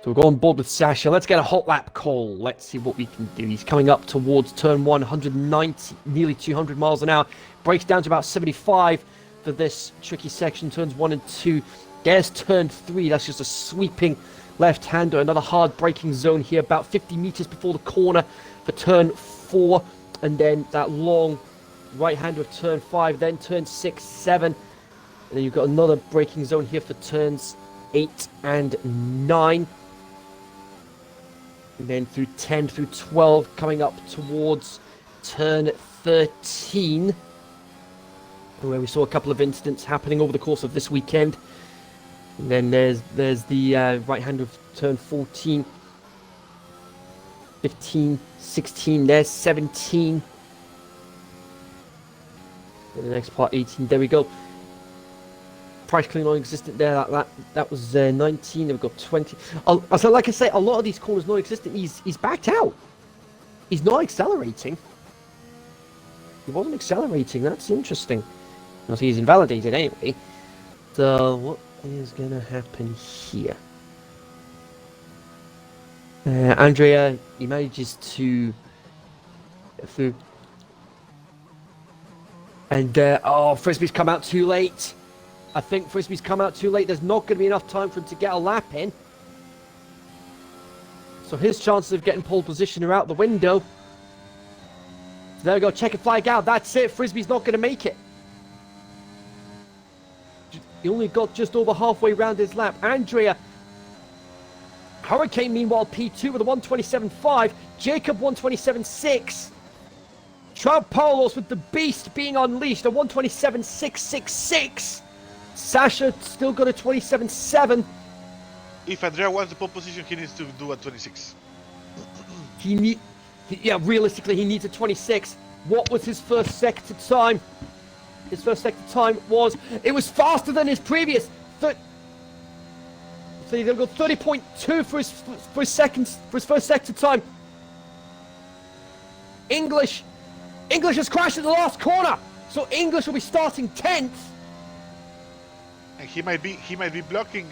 So we'll go on board with Sasha. Let's get a hot lap call. Let's see what we can do. He's coming up towards turn 190, nearly 200 miles an hour. Brakes down to about 75 for this tricky section. Turns 1 and 2. There's turn 3. That's just a sweeping left-hander. Another hard braking zone here, about 50 meters before the corner for turn 4. And then that long right-hander of turn 5. Then turn 6, 7. And then you've got another braking zone here for turns 8 and 9. And then through 10 through 12, coming up towards turn 13, where we saw a couple of incidents happening over the course of this weekend. And then there's the right hand of turn 14, 15, 16, there's 17. And the next part, 18, there we go. Practically non-existent there. That was 19. Then we've got 20. So like I say, a lot of these corners non-existent. He's backed out. He's not accelerating. He wasn't accelerating. That's interesting. So he's invalidated anyway. So what is gonna happen here? Andrea, he manages to get through. And Frisbee's come out too late. I think Frisbee's come out too late. There's not going to be enough time for him to get a lap in. So his chances of getting pole position are out the window. So there we go. Checkered flag out. That's it. Frisbee's not going to make it. He only got just over halfway round his lap. Andrea. Hurricane, meanwhile, P2 with a 1:27.5. Jacob, 1:27.6. Trout Paulos with the beast being unleashed. A 1:27.666. Sasha still got a 27.7. If Andrea wants the pole position, he needs to do a 26. Realistically, he needs a 26. What was his first sector time? His first sector time was faster than his previous. So he's gonna go 30.2 for his first sector time. English has crashed at the last corner, so English will be starting 10th. And he might be blocking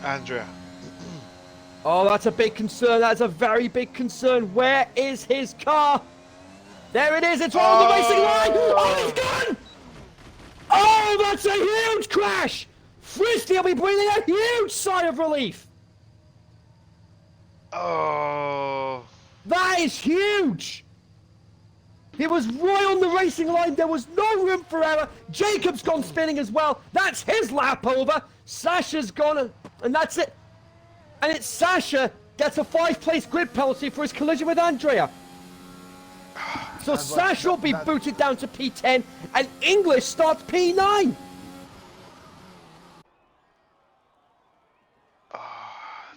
Andrea. Oh, that's a big concern. That's a very big concern. Where is his car? There it is. It's on the racing line. Oh, he's gone. Oh, that's a huge crash. Frisbee will be breathing a huge sigh of relief. Oh, That is huge! He was right on the racing line. There was no room for error. Jacob's gone spinning as well. That's his lap over. Sasha's gone, and that's it. And it's Sasha gets a 5-place grid penalty for his collision with Andrea. So Sasha will be booted down to P10, and English starts P9.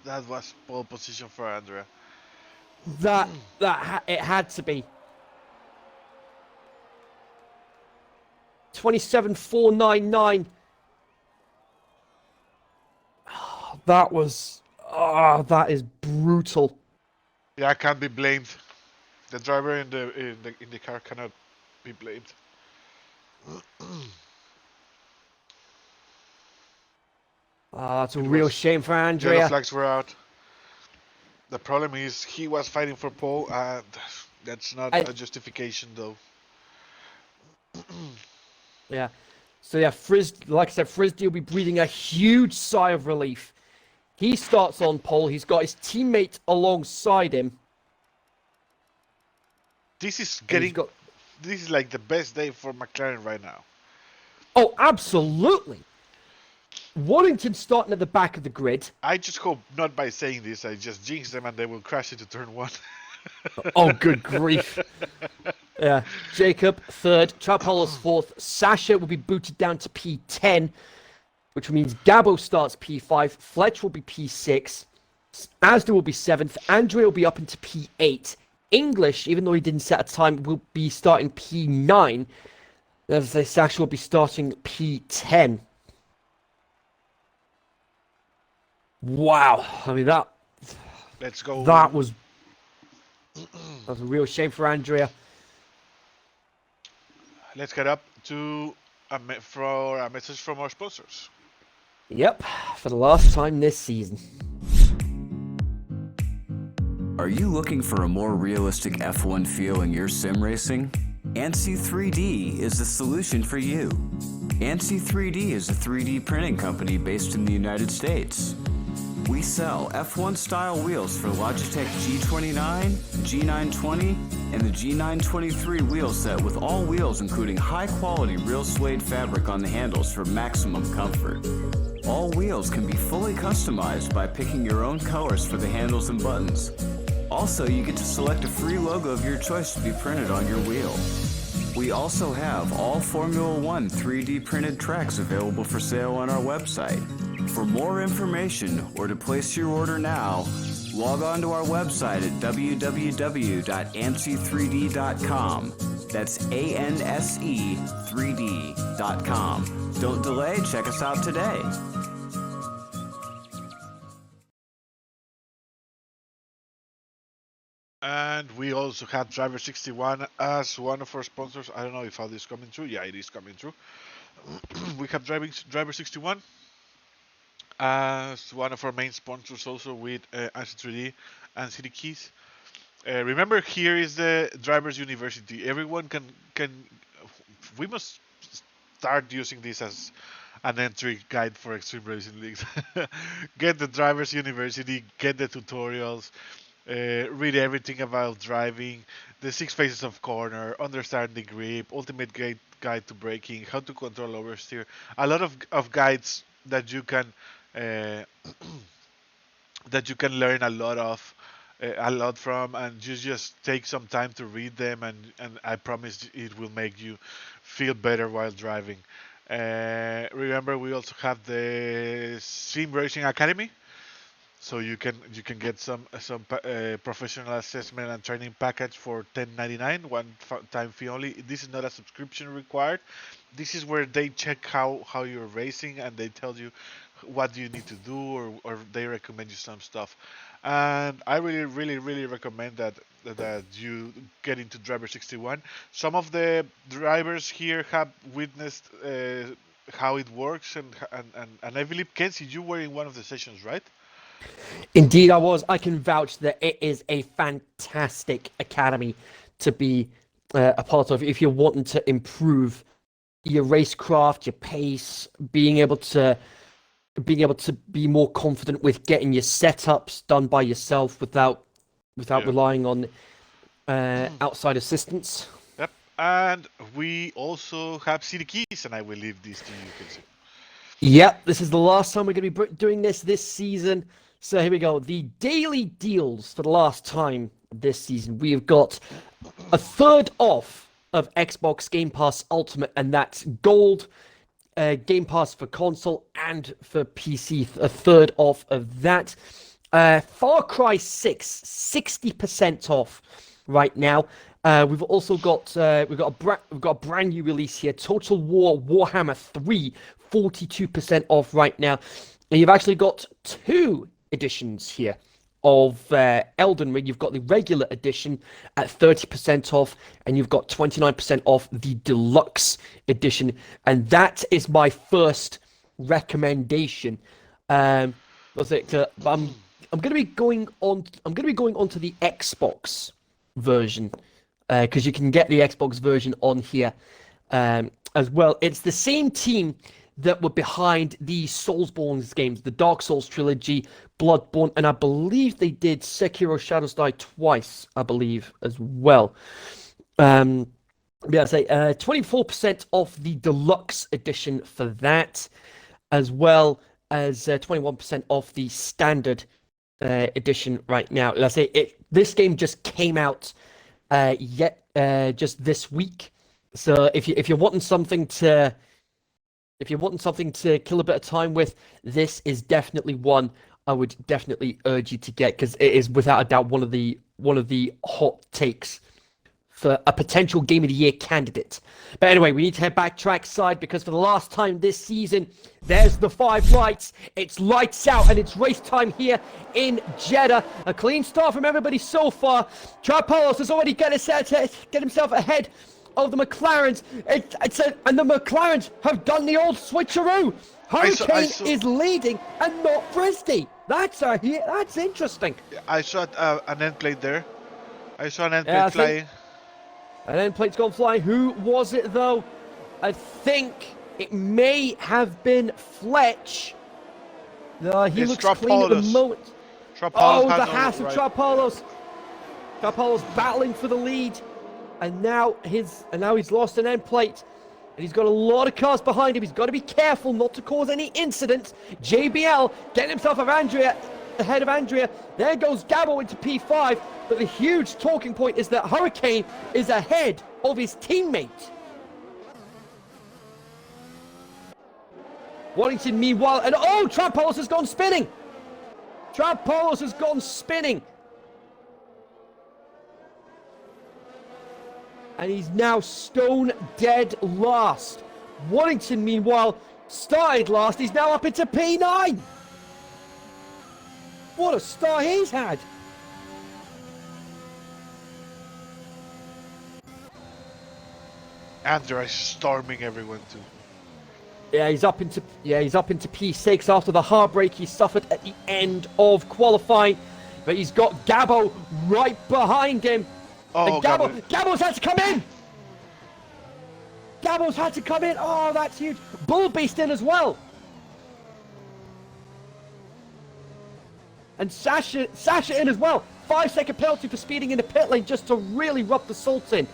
that was pole position for Andrea. It had to be. 27.499. That is brutal. Yeah, I can't be blamed. The driver in the car cannot be blamed. It's a real shame for Andrea. Yellow flags were out. The problem is he was fighting for pole, and that's not a justification, though. Yeah. So yeah, like I said, Frisbee will be breathing a huge sigh of relief. He starts on pole. He's got his teammate alongside him. This is this is like the best day for McLaren right now. Oh, absolutely. Waddington starting at the back of the grid. I just hope not by saying this, I just jinx them and they will crash into turn 1. Oh, good grief. Yeah. Jacob, third. Trapalo's fourth. Sasha will be booted down to P10, which means Gabo starts P5. Fletch will be P6. Asda will be 7th. Andrea will be up into P8. English, even though he didn't set a time, will be starting P9. As they say, Sasha will be starting P10. Wow. I mean, Let's go. That was a real shame for Andrea. Let's get up to for a message from our sponsors. Yep, for the last time this season. Are you looking for a more realistic F1 feel in your sim racing? ANSI 3D is the solution for you. ANSI 3D is a 3D printing company based in the United States. We sell F1 style wheels for Logitech G29, G920, and the G923 wheel set with all wheels including high quality real suede fabric on the handles for maximum comfort. All wheels can be fully customized by picking your own colors for the handles and buttons. Also, you get to select a free logo of your choice to be printed on your wheel. We also have all Formula One 3D printed tracks available for sale on our website. For more information or to place your order now, log on to our website at www.ansi3d.com. That's ANSE3D.com. Don't delay, check us out today. And we also have Driver 61 as one of our sponsors. I don't know if all this is coming through. Yeah, it is coming through. We have Driver 61 as one of our main sponsors, also with AC3D and City Keys. Remember, here is the Drivers University. Everyone can. We must start using this as an entry guide for extreme racing leagues. Get the Drivers University. Get the tutorials. Read everything about driving, the 6 phases of corner, understanding grip, ultimate guide to braking, how to control oversteer. A lot of guides that you can learn a lot from, and you just take some time to read them, and I promise it will make you feel better while driving. Remember, we also have the Sim Racing Academy. So you can get some professional assessment and training package for $10.99, one-time fee only. This is not a subscription required. This is where they check how you're racing, and they tell you what you need to do, or they recommend you some stuff. And I really recommend that you get into Driver 61. Some of the drivers here have witnessed how it works, and I believe, Kenzie, you were in one of the sessions, right? Indeed, I was. I can vouch that it is a fantastic academy to be a part of if you're wanting to improve your racecraft, your pace, being able to being able to be more confident with getting your setups done by yourself without relying on outside assistance. Yep. And we also have city keys, and I will leave this to you, Casey. Yep, this is the last time we're going to be doing this season. So here we go. The daily deals for the last time this season. We have got a third off of Xbox Game Pass Ultimate, and that's gold. Game Pass for console and for PC, a third off of that. Far Cry 6, 60% off right now. We've also got we've got a brand new release here, Total War Warhammer 3, 42% off right now. And you've actually got two editions here of Elden Ring. You've got the regular edition at 30% off, and you've got 29% off the deluxe edition. And that is my first recommendation. I'm going to be going on. I'm going to be going on to the Xbox version because you can get the Xbox version on here as well. It's the same team that were behind the Soulsborne games, the Dark Souls trilogy, Bloodborne, and I believe they did Sekiro Shadows Die twice, I believe, as well. Yeah, I say 24% off the deluxe edition for that, as well as 21% off the standard edition right now. I say this game just came out just this week, so if you're wanting something to kill a bit of time with, this is definitely one I would definitely urge you to get, because it is without a doubt one of the hot takes for a potential Game of the Year candidate. But anyway, we need to head back trackside, because for the last time this season, there's the 5 lights. It's lights out, and it's race time here in Jeddah. A clean start from everybody so far. Trapolos has already get himself ahead of the McLarens. And the McLarens have done the old switcheroo. Hurricane is leading and not Frisbee. That's interesting. I saw an end plate there. I saw an end plate flying. An end plate's gone flying. Who was it though? I think it may have been Fletch. He looks clean at the moment. Trapolos the Haas of Trapolos. Trapolos battling for the lead. And now he's lost an end plate. And he's got a lot of cars behind him. He's got to be careful not to cause any incidents. JBL getting himself ahead of Andrea. There goes Gabo into P5. But the huge talking point is that Hurricane is ahead of his teammate. Waddington, meanwhile, and Trapolos has gone spinning. Trapolos has gone spinning. And he's now stone dead last. Waddington, meanwhile, started last. He's now up into P9. What a start he's had. Andrea is storming everyone too. Yeah, he's up into P6 after the heartbreak he suffered at the end of qualifying. But he's got Gabo right behind him. Oh, Gabo's had to come in! Gabo's had to come in! Oh, that's huge! Bull Beast in as well! And Sasha in as well! 5-second penalty for speeding in the pit lane just to really rub the salt in.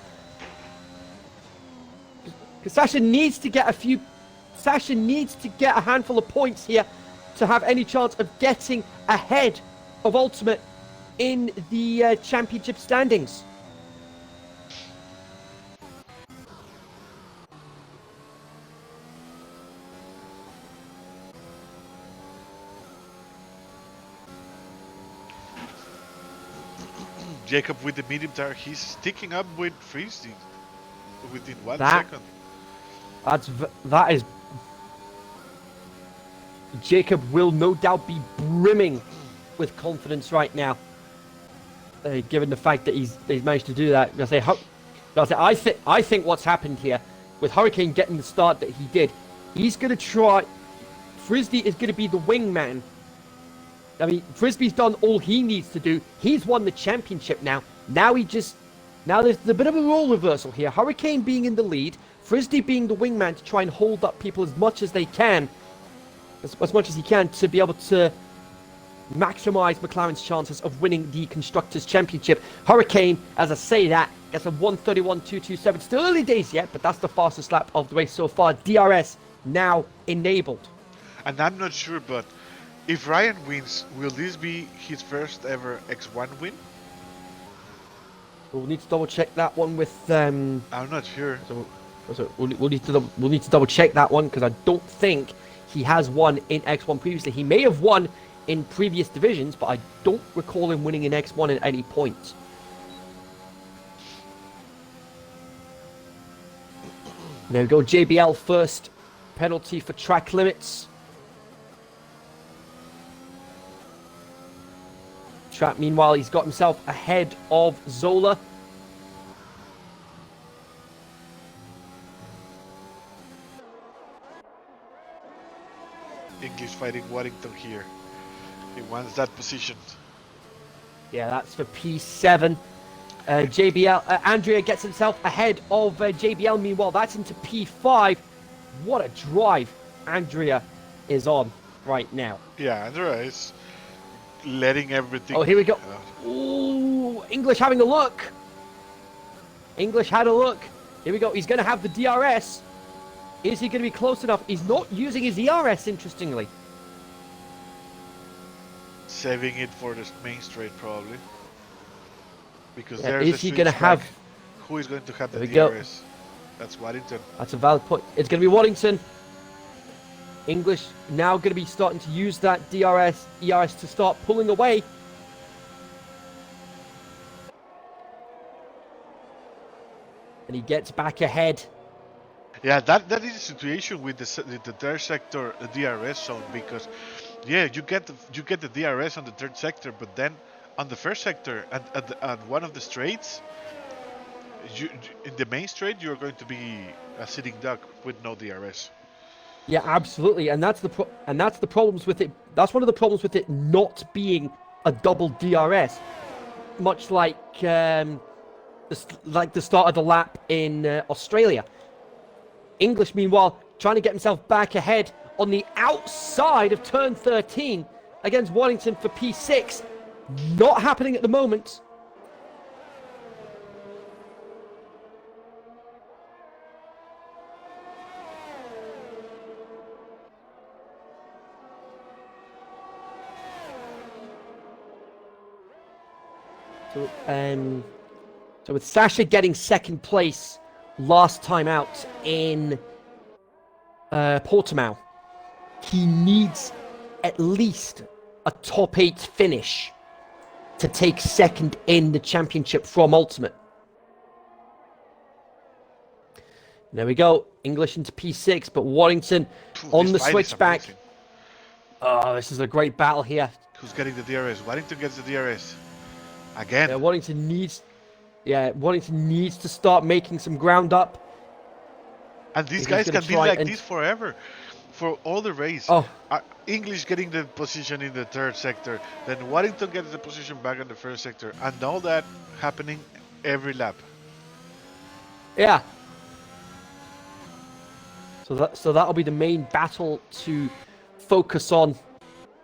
Because Sasha needs to get a handful of points here to have any chance of getting ahead of Ultimate in the championship standings. Jacob with the medium tire, he's sticking up with Frisbee within 1 second. That is. Jacob will no doubt be brimming with confidence right now, given the fact that he's managed to do that. I think what's happened here with Hurricane getting the start that he did, he's going to try. Frisbee is going to be the wingman. I mean, Frisbee's done all he needs to do. He's won the championship now. Now there's a bit of a role reversal here. Hurricane being in the lead, Frisbee being the wingman to try and hold up people as much as they can. as much as he can to be able to maximise McLaren's chances of winning the Constructors' Championship. Hurricane, as I say that, gets a 1:31.227. Still early days yet, but that's the fastest lap of the race so far. DRS now enabled. And I'm not sure, but if Ryan wins, will this be his first ever X1 win? We'll need to double check that one with. I'm not sure. We'll need to double check that one because I don't think he has won in X1 previously. He may have won in previous divisions, but I don't recall him winning in X1 at any point. There we go. JBL first penalty for track limits. Trap, meanwhile, he's got himself ahead of Zola. English fighting Waddington here. He wants that position. Yeah, that's for P7. JBL, Andrea gets himself ahead of JBL. Meanwhile, that's into P5. What a drive Andrea is on right now. Yeah, Andrea is letting everything. Oh, here we go. Ooh, English having a look. English had a look. Here we go. He's going to have the DRS. Is he going to be close enough? He's not using his ERS, interestingly. Saving it for the main straight, probably. Because Yeah, there's is he going to have... Who is going to have the There we go. DRS? That's Waddington. That's a valid point. It's going to be Waddington. English now going to be starting to use that ERS to start pulling away. And he gets back ahead. Yeah, that is a situation with the third sector DRS zone, because yeah, you get the DRS on the third sector, but then on the first sector at one of the straights, in the main straight you're going to be a sitting duck with no DRS. Yeah, absolutely, and that's the problems with it. That's one of the problems with it not being a double DRS, much like the start of the lap in Australia. English, meanwhile, trying to get himself back ahead on the outside of turn 13 against Waddington for P6. Not happening at the moment. So with Sasha getting second place last time out in Portimao, he needs at least a top 8 finish to take second in the championship from Ultimate. There we go. English into P6, but Waddington on the switchback. Oh, this is a great battle here. Who's getting the DRS? Waddington gets the DRS. Again. Waddington needs to start making some ground up. And these guys can be like this forever. For all the race. Oh. English getting the position in the third sector. Then Waddington gets the position back in the first sector. And all that happening every lap. Yeah. So that'll be the main battle to focus on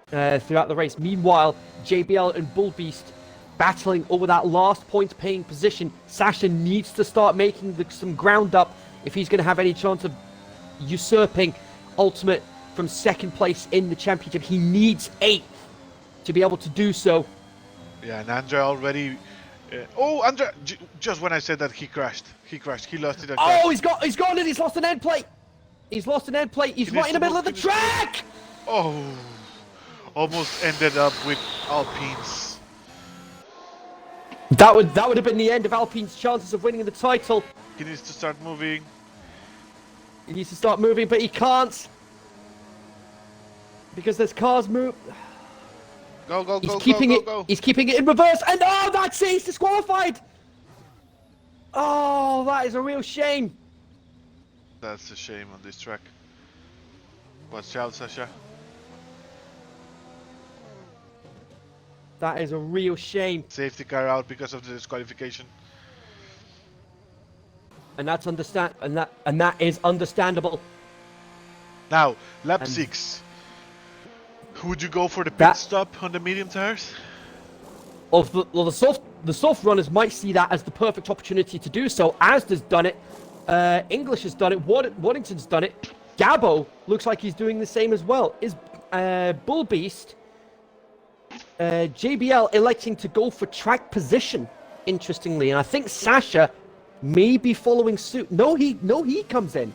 throughout the race. Meanwhile, JBL and Bullbeast battling over that last point paying position. Sasha needs to start making some ground up if he's going to have any chance of usurping Ultimate from second place in the championship. He needs 8th to be able to do so. Yeah, and Andrea already... Andrea! Just when I said that, he crashed. He lost it. Oh, he's gone and he's lost an end plate. He's lost an end plate. He's right in the middle of the track. Oh, almost ended up with Alpine's. That would have been the end of Alpine's chances of winning the title. He needs to start moving. He needs to start moving, but he can't. Because there's cars move. Go. He's keeping it in reverse. And oh, that's it. He's disqualified. Oh, that is a real shame. That's a shame on this track. Watch out, Sasha. That is a real shame. Safety car out because of the disqualification. And that's that is understandable. Now, lap 6. Would you go for the pit That- stop on the medium tires? Of the soft runners might see that as the perfect opportunity to do so. Asda's done it. English has done it. Waddington's done it. Gabo looks like he's doing the same as well. Is Bull Beast JBL electing to go for track position? Interestingly, and I think Sasha may be following suit. No, he comes in.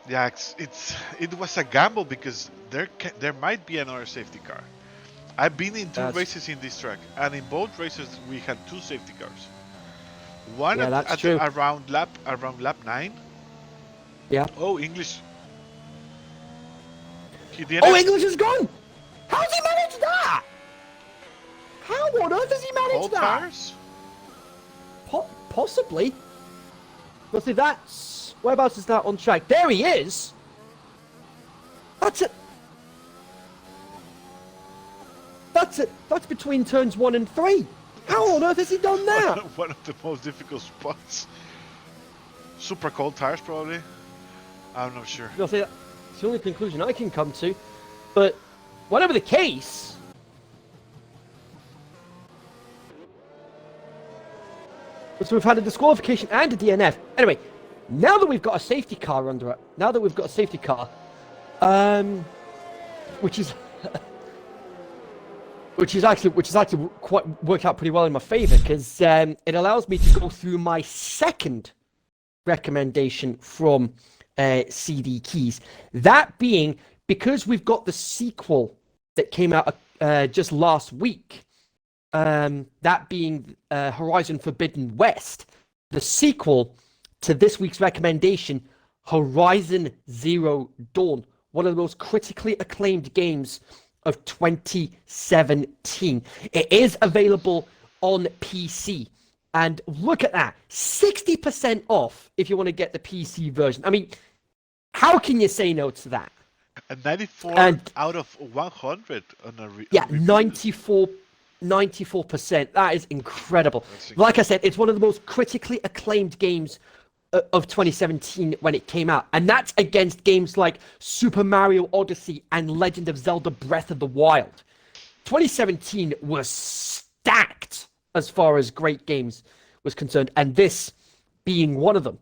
Yeah, it was a gamble because there might be another safety car. I've been in two races in this track, and in both races we had two safety cars. One around lap 9. Yeah. Oh, English. English is gone. How's he managed that? How on earth has he managed that? Tires? Possibly. But see, whereabouts is that on track? There he is. That's it. That's between turns 1 and 3. How on earth has he done that? One of the most difficult spots. Super cold tires, probably. I'm not sure. I'll say that's the only conclusion I can come to. But whatever the case, so we've had a disqualification and a DNF. Anyway, now that we've got a safety car under it, which is actually quite worked out pretty well in my favor, because it allows me to go through my second recommendation from CD Keys. That being, because we've got the sequel that came out just last week, that being Horizon Forbidden West, the sequel to this week's recommendation, Horizon Zero Dawn, one of the most critically acclaimed games of 2017. It is available on PC. And look at that, 60% off if you want to get the PC version. I mean, how can you say no to that? And 94 out of 100 on a yeah, 94%. That is incredible. Like I said, it's one of the most critically acclaimed games of 2017 when it came out. And that's against games like Super Mario Odyssey and Legend of Zelda Breath of the Wild. 2017 was stacked as far as great games was concerned, and this being one of them.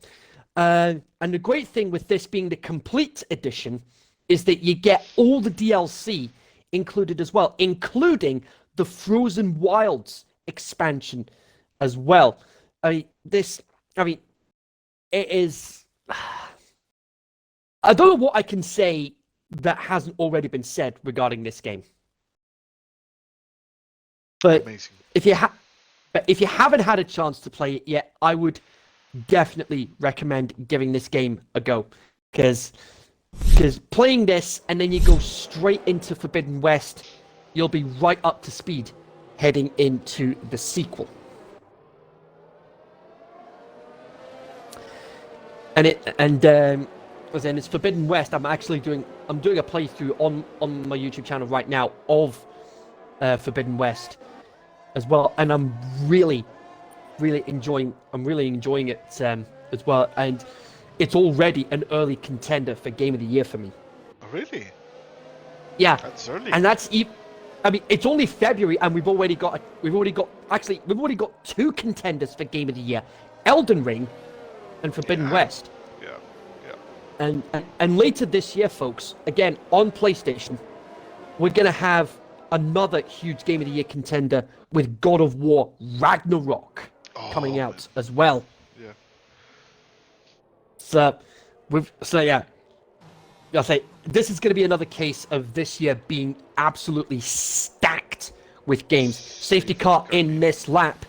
And the great thing with this being the complete edition is that you get all the DLC included as well, including the Frozen Wilds expansion as well. It is... I don't know what I can say that hasn't already been said regarding this game. But amazing. if you haven't had a chance to play it yet, I would definitely recommend giving this game a go. Because playing this and then you go straight into Forbidden West, you'll be right up to speed heading into the sequel. And it's Forbidden West. I'm doing a playthrough on my YouTube channel right now of Forbidden West as well, and I'm really enjoying it as well, and it's already an early contender for Game of the Year for me. Really? Yeah, that's early. And it's only February, and we've already got two contenders for Game of the Year: Elden Ring and Forbidden West. Yeah. And later this year, folks, again on PlayStation, we're gonna have another huge Game of the Year contender with God of War Ragnarok coming out as well. Yeah. I'll say this is going to be another case of this year being absolutely stacked with games. Safety car in this lap.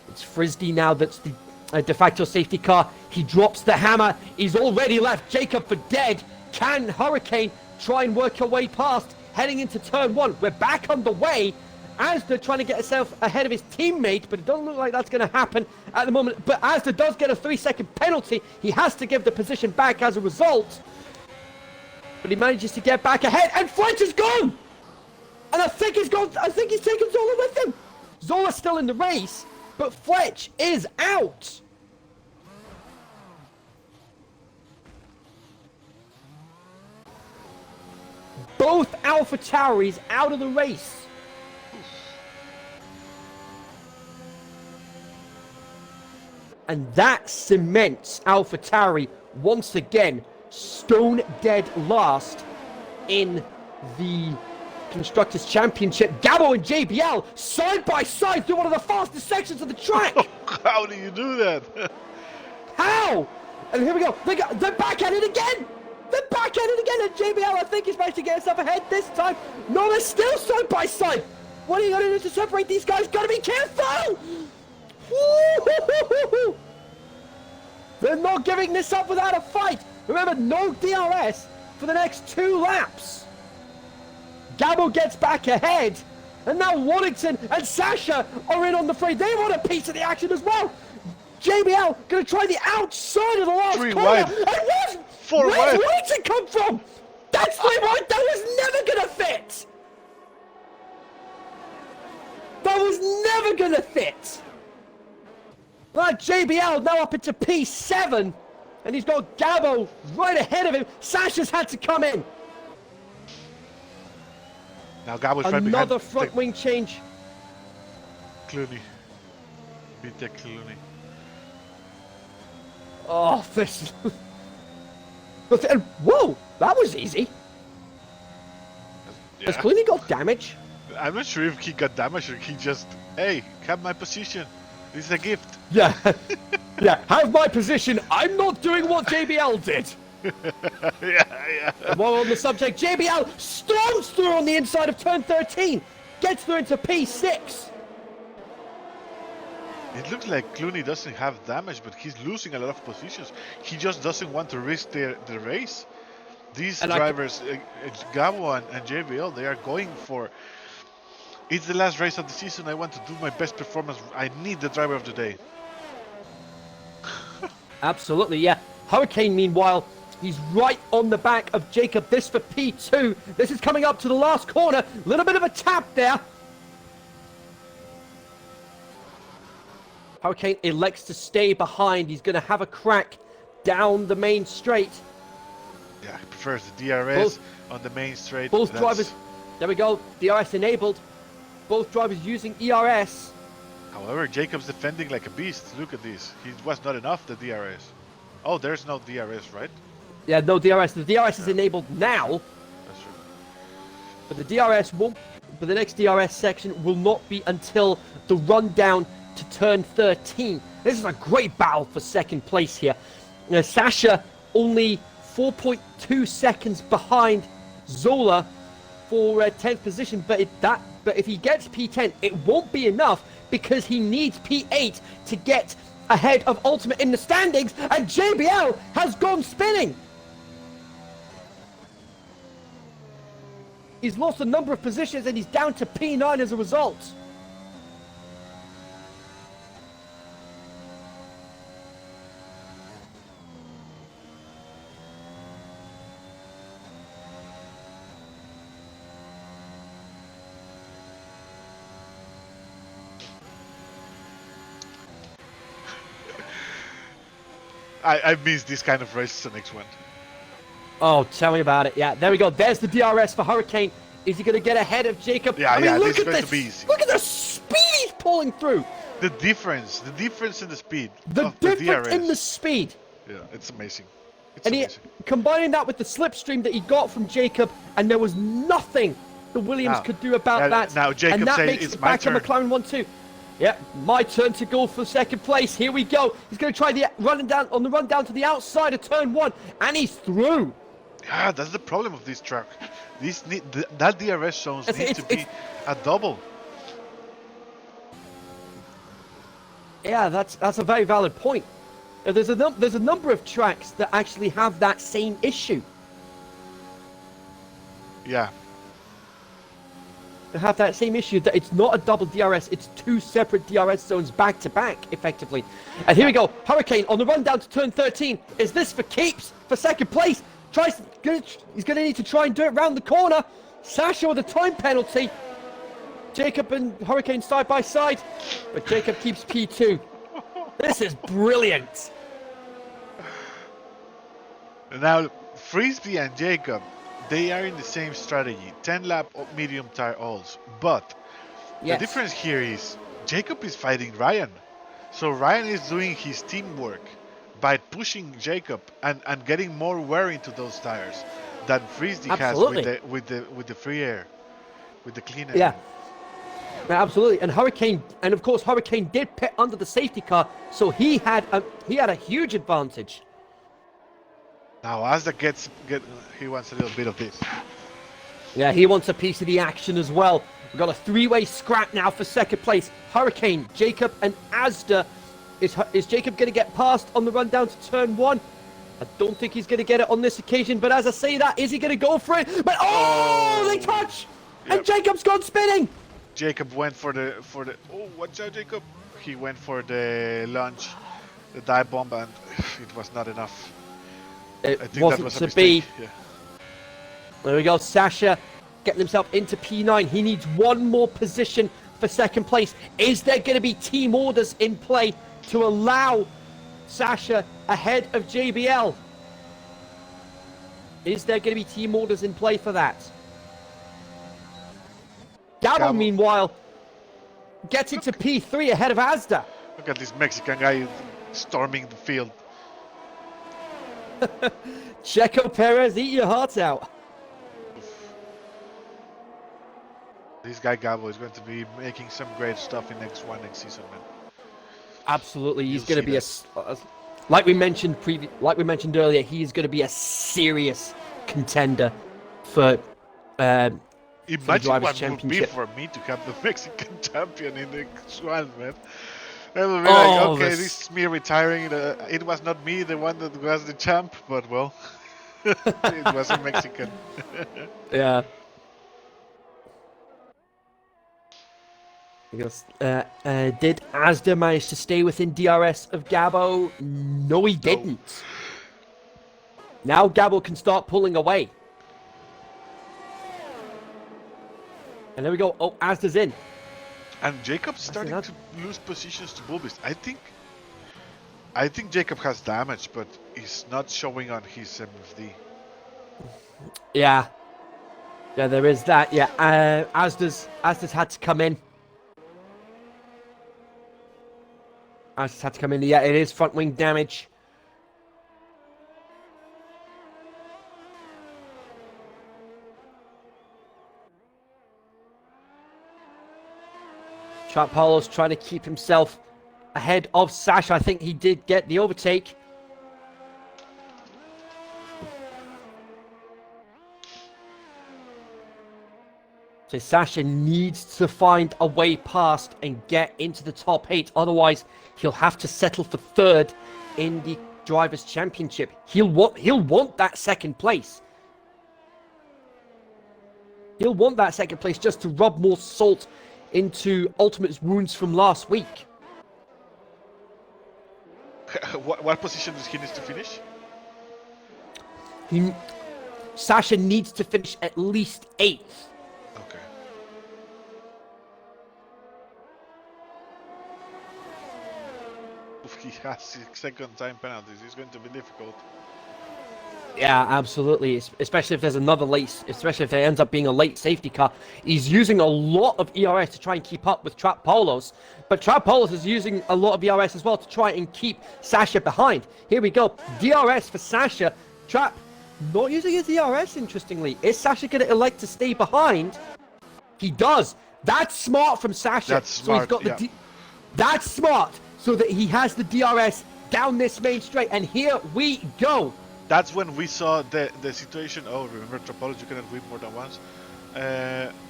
It's Frisdy now that's the de facto safety car. He drops the hammer. He's already left Jacob for dead. Can Hurricane try and work her way past? Heading into turn 1. We're back on the way. Asda trying to get himself ahead of his teammate, but it doesn't look like that's going to happen at the moment. But Asda does get a 3-second penalty. He has to give the position back as a result. But he manages to get back ahead, and Fletch is gone! And I think he's taken Zola with him. Zola's still in the race, but Fletch is out. both AlphaTauris out of the race. And that cements AlphaTauri once again stone dead last in the Constructors' Championship. Gabo and JBL side by side through one of the fastest sections of the track. How do you do that? How? And here we go. They're back at it again. They're back at it again. And JBL, I think, is managed to get himself ahead this time. No, they're still side by side. What are you going to do to separate these guys? Got to be careful. Woo-hoo-hoo-hoo-hoo. They're not giving this up without a fight. Remember, no DRS for the next 2 laps. Gabo gets back ahead, and now Waddington and Sasha are in on the fray. They want a piece of the action as well. JBL going to try the outside of the last 3 corner. wide. And 4 where's wide. Waddington come from? That's 3 wide. That was never going to fit. That was never going to fit. But JBL now up into P7, and he's got Gabo right ahead of him. Sasha's had to come in. Now Gabo's right behind. Another front wing change. Clooney. BTEC Clooney. Oh, this. Whoa, that was easy. Has Yeah. Clooney got damage? I'm not sure if he got damaged or he just, hey, have my position. This is a gift. Yeah. Yeah, have my position. I'm not doing what JBL did. Yeah. While on the subject, JBL storms through on the inside of turn 13. Gets through into P6. It looks like Clooney doesn't have damage, but he's losing a lot of positions. He just doesn't want to risk the race. These And drivers, Gabo and JBL, they are going for, it's the last race of the season. I want to do my best performance. I need the driver of the day. Absolutely, yeah. Hurricane, meanwhile, he's right on the back of Jacob. This for P2. This is coming up to the last corner. Little bit of a tap there. Hurricane elects to stay behind. He's going to have a crack down the main straight. Yeah, he prefers the DRS on the main straight. Both drivers, there we go, DRS enabled. Both drivers using ERS. However, Jacob's defending like a beast. Look at this. He was not enough, the DRS. Oh, there's no DRS, right? Yeah, no DRS. The DRS is enabled now, That's true. but the DRS won't. But the next DRS section will not be until the run down to turn 13. This is a great battle for second place here. Sasha only 4.2 seconds behind Zola for 10th position, but if he gets P10, it won't be enough because he needs P8 to get ahead of Ultimate in the standings, and JBL has gone spinning. He's lost a number of positions and he's down to P9 as a result. I miss this kind of race the next one. Oh, tell me about it. Yeah, there we go. There's the DRS for Hurricane. Is he going to get ahead of Jacob? Yeah, I mean, yeah, look this is at going this. to be easy. Look at the speed he's pulling through. The difference in the speed The of the difference DRS. in the speed. Yeah, it's amazing. It's And amazing. combining that with the slipstream that he got from Jacob, and there was nothing the Williams Now- could do about that. now Jacob and that says makes it's it my back turn. to McLaren 1-2. Yep, my turn to go for second place. Here we go. He's going to try the run down to the outside of turn 1, and he's through. Yeah, that's the problem of this track. That DRS zones need to be a double. Yeah, that's a very valid point. There's a number of tracks that actually have that same issue. Yeah. They have that same issue that it's not a double DRS, it's 2 separate DRS zones back to back, effectively. And here we go, Hurricane on the run down to turn 13. Is this for keeps for second place? He's going to need to try and do it round the corner. Sasha with a time penalty. Jacob and Hurricane side by side, but Jacob keeps P2. This is brilliant. Now, Frisbee and Jacob, they are in the same strategy, 10 lap medium tire alls. But the Yes. difference here is Jacob is fighting Ryan. So Ryan is doing his teamwork by pushing Jacob and getting more wear into those tires than Frisdy has Absolutely. with the free air, with the clean Yeah. air. Yeah, absolutely. And of course, Hurricane did pit under the safety car, so he had a huge advantage. Now Asda he wants a little bit of this. Yeah, he wants a piece of the action as well. We've got a three-way scrap now for second place. Hurricane, Jacob, and Asda. Is Jacob going to get past on the run down to turn 1? I don't think he's going to get it on this occasion, but as I say that, is he going to go for it? But they touch! Yep. And Jacob's gone spinning! Jacob went for the watch out, Jacob. He went for the launch, the dive bomb, and it was not enough. It I think wasn't that was a to mistake. be. Yeah. There we go, Sasha getting himself into P9. He needs one more position for second place. Is there going to be team orders in play to allow Sasha ahead of JBL? Is there going to be team orders in play for that? Gabo, meanwhile, gets into P3 ahead of Asda. Look at this Mexican guy storming the field. Checo Perez, eat your heart out. This guy Gabo is going to be making some great stuff in next season, man. Absolutely, he's You'll going to be like we mentioned earlier. He's going to be a serious contender for Imagine Drivers' what would be Championship. for me to have the Mexican champion in the one, man. I will be like, okay, this is me retiring. It was not me, the one that was the champ, but well, it was a Mexican. Yeah. Because, did Asda manage to stay within DRS of Gabo? No, he didn't. Now Gabo can start pulling away. And there we go. Oh, Asda's in. And Jacob's starting to lose positions to Bulbis. I think Jacob has damage, but he's not showing on his MFD. Yeah. Yeah, there is that. Yeah, Asda's had to come in. Asda's had to come in. Yeah, it is front wing damage. Trap Paulo's trying to keep himself ahead of Sasha. I think he did get the overtake. So Sasha needs to find a way past and get into the top 8. Otherwise, he'll have to settle for third in the Drivers' Championship. He'll want that second place. He'll want that second place just to rub more salt into Ultimate's wounds from last week. What position does he need to finish? Sasha needs to finish at least 8th. Okay. If he has 6-second time penalties, it's going to be difficult. Yeah, absolutely. Especially if there's another especially if there ends up being a late safety car. He's using a lot of ERS to try and keep up with Trap Paulos. But Trap Paulos is using a lot of ERS as well to try and keep Sasha behind. Here we go. DRS for Sasha. Trap not using his ERS, interestingly. Is Sasha going to elect to stay behind? He does. That's smart from Sasha. That's smart, So he's got that's smart. So that he has the DRS down this main straight. And here we go. That's when we saw the situation. Oh, remember, Tropology, you cannot win more than once.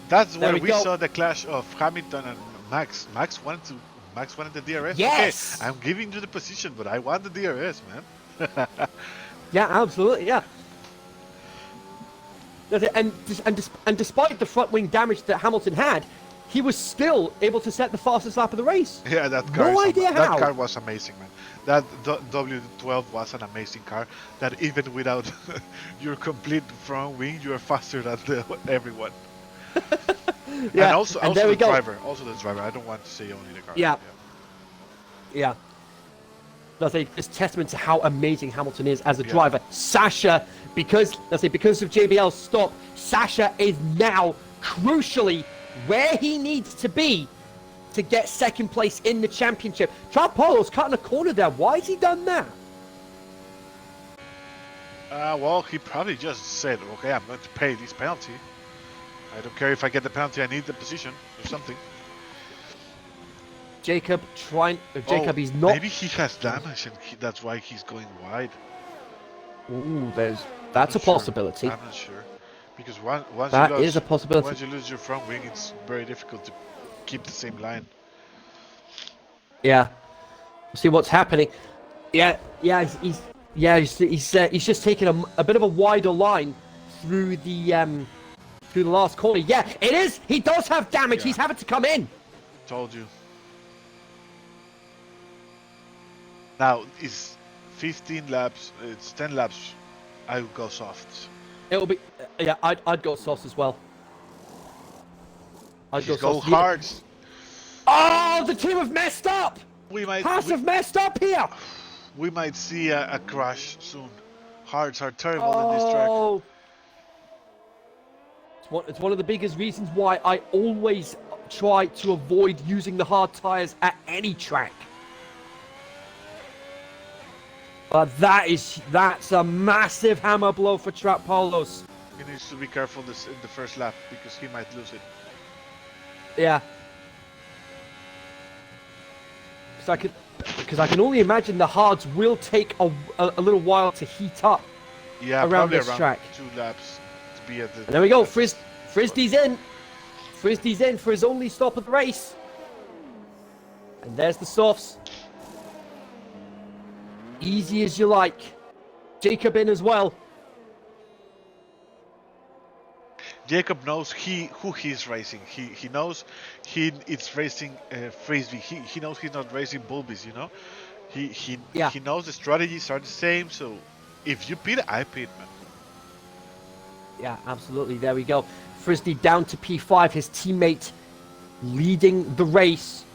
That's when we saw the clash of Hamilton and Max. Max wanted the DRS. Yes. Okay, I'm giving you the position, but I want the DRS, man. Yeah, absolutely. Yeah. And despite the front wing damage that Hamilton had, he was still able to set the fastest lap of the race. Yeah, that car. No idea how. That car was amazing, man. That W12 was an amazing car. That even without your complete front wing, you are faster than everyone. Yeah, and also there we the go. driver. Also the driver. I don't want to say only the car. Yeah. let's say, it's testament to how amazing Hamilton is as a driver. Sasha, because of JBL's stop, Sasha is now crucially where he needs to be to get second place in the championship. Trapolo's cutting a corner there. Why has he done that? Well, he probably just said, okay, I'm going to pay this penalty. I don't care if I get the penalty, I need the position or something. Jacob he's not... Maybe he has damage and that's why he's going wide. Ooh, that's a possibility. I'm not sure. Because once That you lose, is a possibility. Once you lose your front wing, it's very difficult to keep the same line. Yeah. See what's happening. He's just taking a bit of a wider line through the last corner. Yeah, it is. He does have damage. Yeah. He's having to come in. Told you. Now it's 15 laps. It's 10 laps. I will go soft. It'll be. I'd go sauce as well. I'd He's go go sauce. hard. Oh, the team have messed up. Haas have messed up here. We might see a crash soon. Hards are terrible in this track. Oh. It's one of the biggest reasons why I always try to avoid using the hard tires at any track. But that's a massive hammer blow for Trapolo's. He needs to be careful in the first lap because he might lose it. Yeah. Because I can only imagine the hards will take a little while to heat up. Yeah, around probably this around track. 2 laps to be at the. And there we go. Frisdy's in. Frisdy's in for his only stop of the race. And there's the softs. Easy as you like. Jacob in as well. Jacob knows who he's racing. He knows it's racing Frisbee. He knows he's not racing Bulbies. You know, he knows the strategies are the same. So if you pit, I pit, man. Yeah, absolutely. There we go. Frisbee down to P5. His teammate leading the race.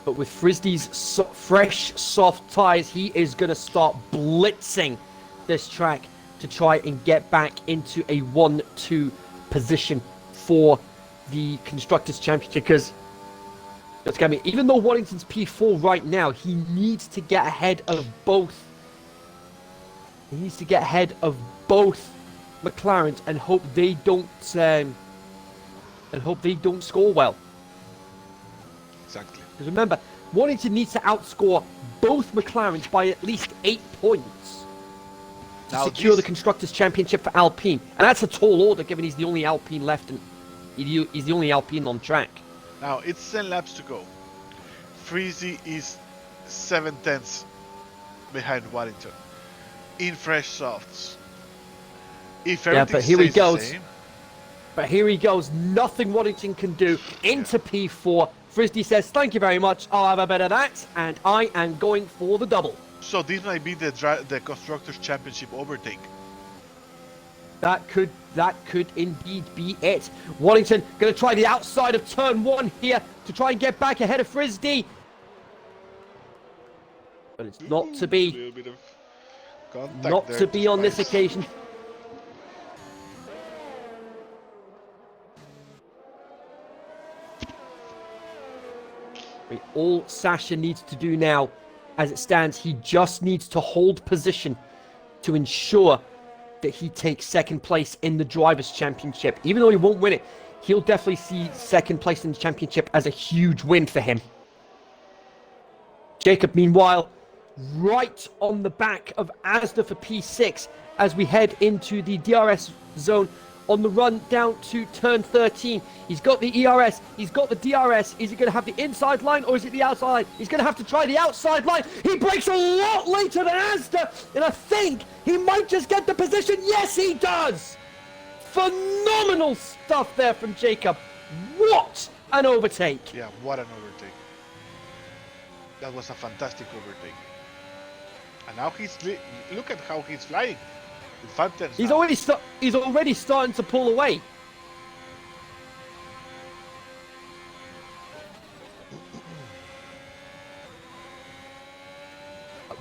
But with Frisbee's fresh, soft tyres, he is going to start blitzing this track to try and get back into a 1-2 position for the Constructors' Championship. Because, let's get me, even though Waddington's P4 right now, he needs to get ahead of both. He needs to get ahead of both McLarens and hope they don't score well. Exactly. Because remember, Waddington needs to outscore both McLarens by at least 8 points to secure the Constructors' Championship for Alpine. And that's a tall order, given he's the only Alpine left and he's the only Alpine on track. Now, it's 10 laps to go. Freezy is 7/10 behind Waddington in fresh softs. If everything but here he stays the goes. same, But here he goes. Nothing Waddington can do. Into P4. Frisbee says, thank you very much. I'll have a bit of that. And I am going for the double. so this might be the Constructors' Championship overtake. That could indeed be it. Waddington going to try the outside of turn 1 here to try and get back ahead of Frisbee. But it's not to be. A little bit of contact Not there to be on this spice. occasion. All Sasha needs to do now, as it stands, he just needs to hold position to ensure that he takes second place in the Drivers' Championship. Even though he won't win it, he'll definitely see second place in the championship as a huge win for him. Jacob, meanwhile, right on the back of Asda for P6 as we head into the DRS zone on the run down to turn 13. He's got the ERS, he's got the DRS. Is he going to have the inside line or is it the outside? He's going to have to try the outside line. He breaks a lot later than Asda, and I think he might just get the position. Yes, he does! Phenomenal stuff there from Jacob. What an overtake! Yeah, what an overtake. That was a fantastic overtake. And now look at how he's flying. With 5/10. He's already starting to pull away.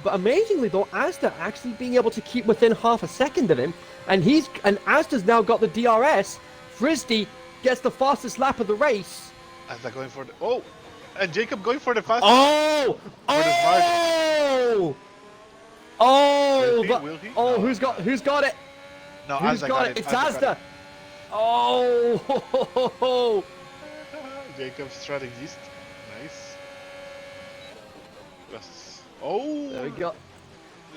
But amazingly though, Asda actually being able to keep within half a second of him, and Asda's now got the DRS. Frisdy gets the fastest lap of the race. Asda going for the and Jacob going for the fast. Oh! For the smart. Oh! Oh! Will he? Oh, No, who's got it? No, Who's Asda got it? It's Asda got Asda. Oh! it. Jacob strategist. Nice. Oh! There we go.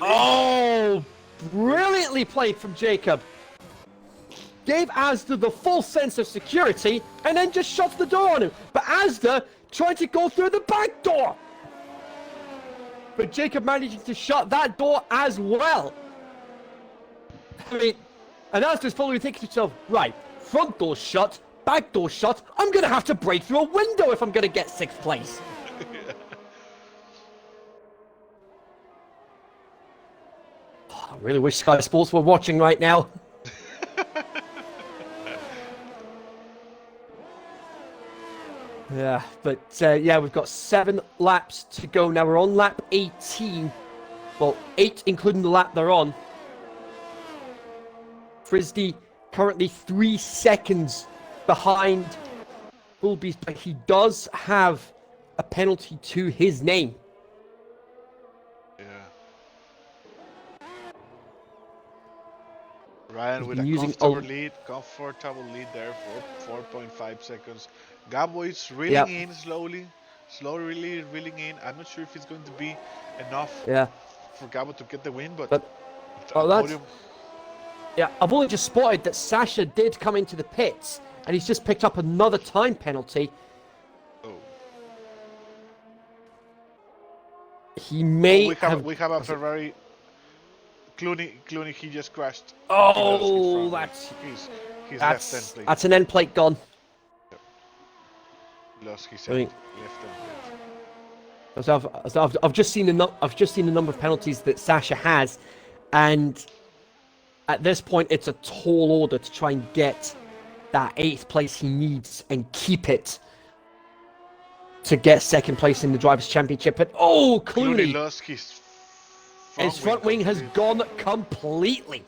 Oh! Brilliantly played from Jacob. Gave Asda the full sense of security and then just shuts the door on him. But Asda tried to go through the back door. But Jacob managed to shut that door as well. I mean, and Asda's probably thinking to himself, right, front door shut, back door shut, I'm going to have to break through a window if I'm going to get 6th place. I really wish Sky Sports were watching right now. Yeah, but yeah, we've got 7 laps to go. Now we're on lap 18. Well, 8 including the lap they're on. Frisdy currently 3 seconds behind Bullbeast, but he does have a penalty to his name. Yeah. Ryan with a comfortable lead there for 4.5 seconds. Gabo is reeling in slowly reeling in. I'm not sure if it's going to be enough for Gabo to get the win, but yeah, I've only just spotted that Sasha did come into the pits, and he's just picked up another time penalty. Oh. He may we have a Ferrari. Clooney, he just crashed. Oh, he's left end plate. That's an end plate gone. Yep. Lost his left end plate. So I've just seen the number of penalties that Sasha has, and at this point it's a tall order to try and get that 8th place he needs and keep it to get 2nd place in the Drivers' Championship. But Clooney lost his front wing has gone completely.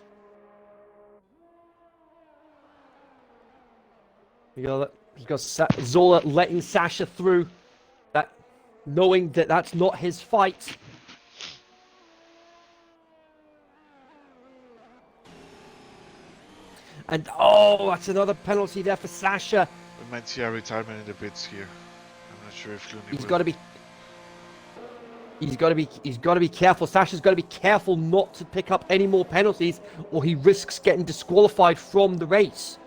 You got Zola letting Sasha through, that knowing that that's not his fight. And that's another penalty there for Sasha. We might see a retirement in the pits here. I'm not sure if Clooney He's got to be careful. Sasha's got to be careful not to pick up any more penalties, or he risks getting disqualified from the race.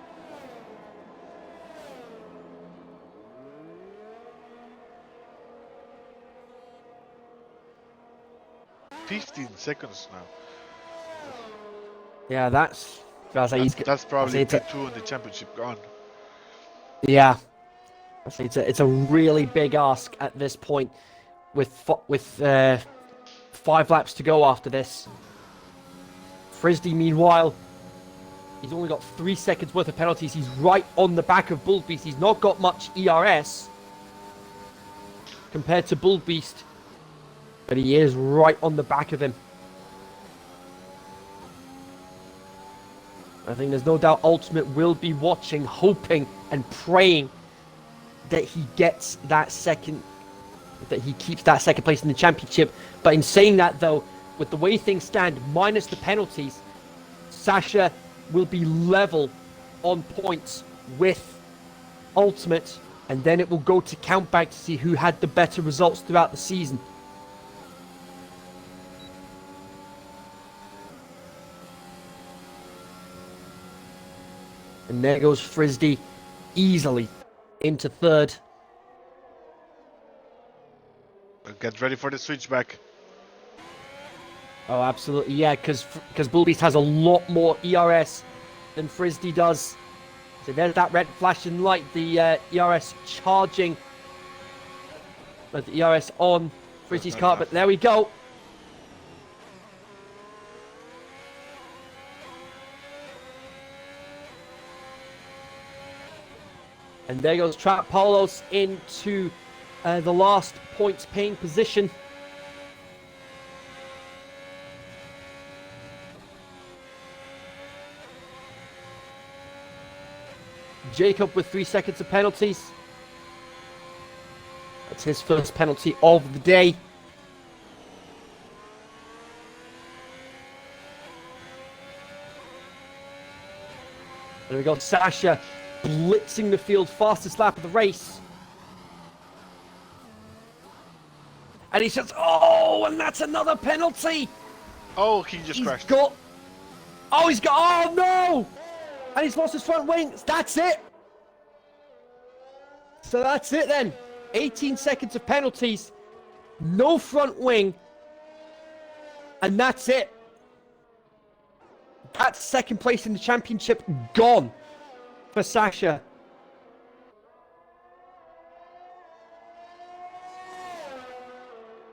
$15 seconds now. Yeah, that's probably P2 in the championship gone. Yeah, it's a really big ask at this point, with 5 laps to go after this. Frisdy, meanwhile, he's only got 3 seconds worth of penalties. He's right on the back of Bullbeast. He's not got much ERS compared to Bullbeast, but he is right on the back of him. I think there's no doubt Ultimate will be watching, hoping and praying that he gets that that he keeps that 2nd place in the championship. But in saying that though, with the way things stand, minus the penalties, Sasha will be level on points with Ultimate, and then it will go to count back to see who had the better results throughout the season. And there goes Frisdy easily into 3rd. Get ready for the switchback. Oh, absolutely, yeah, because Bullbeast has a lot more ERS than Frisdy does. So there's that red flashing light, the ERS charging. The ERS on Frisdy's car, but there we go. And there goes Trap Paulos into the last points paying position. Jacob with 3 seconds of penalties. That's his first penalty of the day. There we go, Sasha blitzing the field, fastest lap of the race. And he says, oh, and that's another penalty. Oh, he just crashed. Oh no! And he's lost his front wing. That's it. So that's it then. 18 seconds of penalties. No front wing. And that's it. That's second place in the championship gone for Sasha.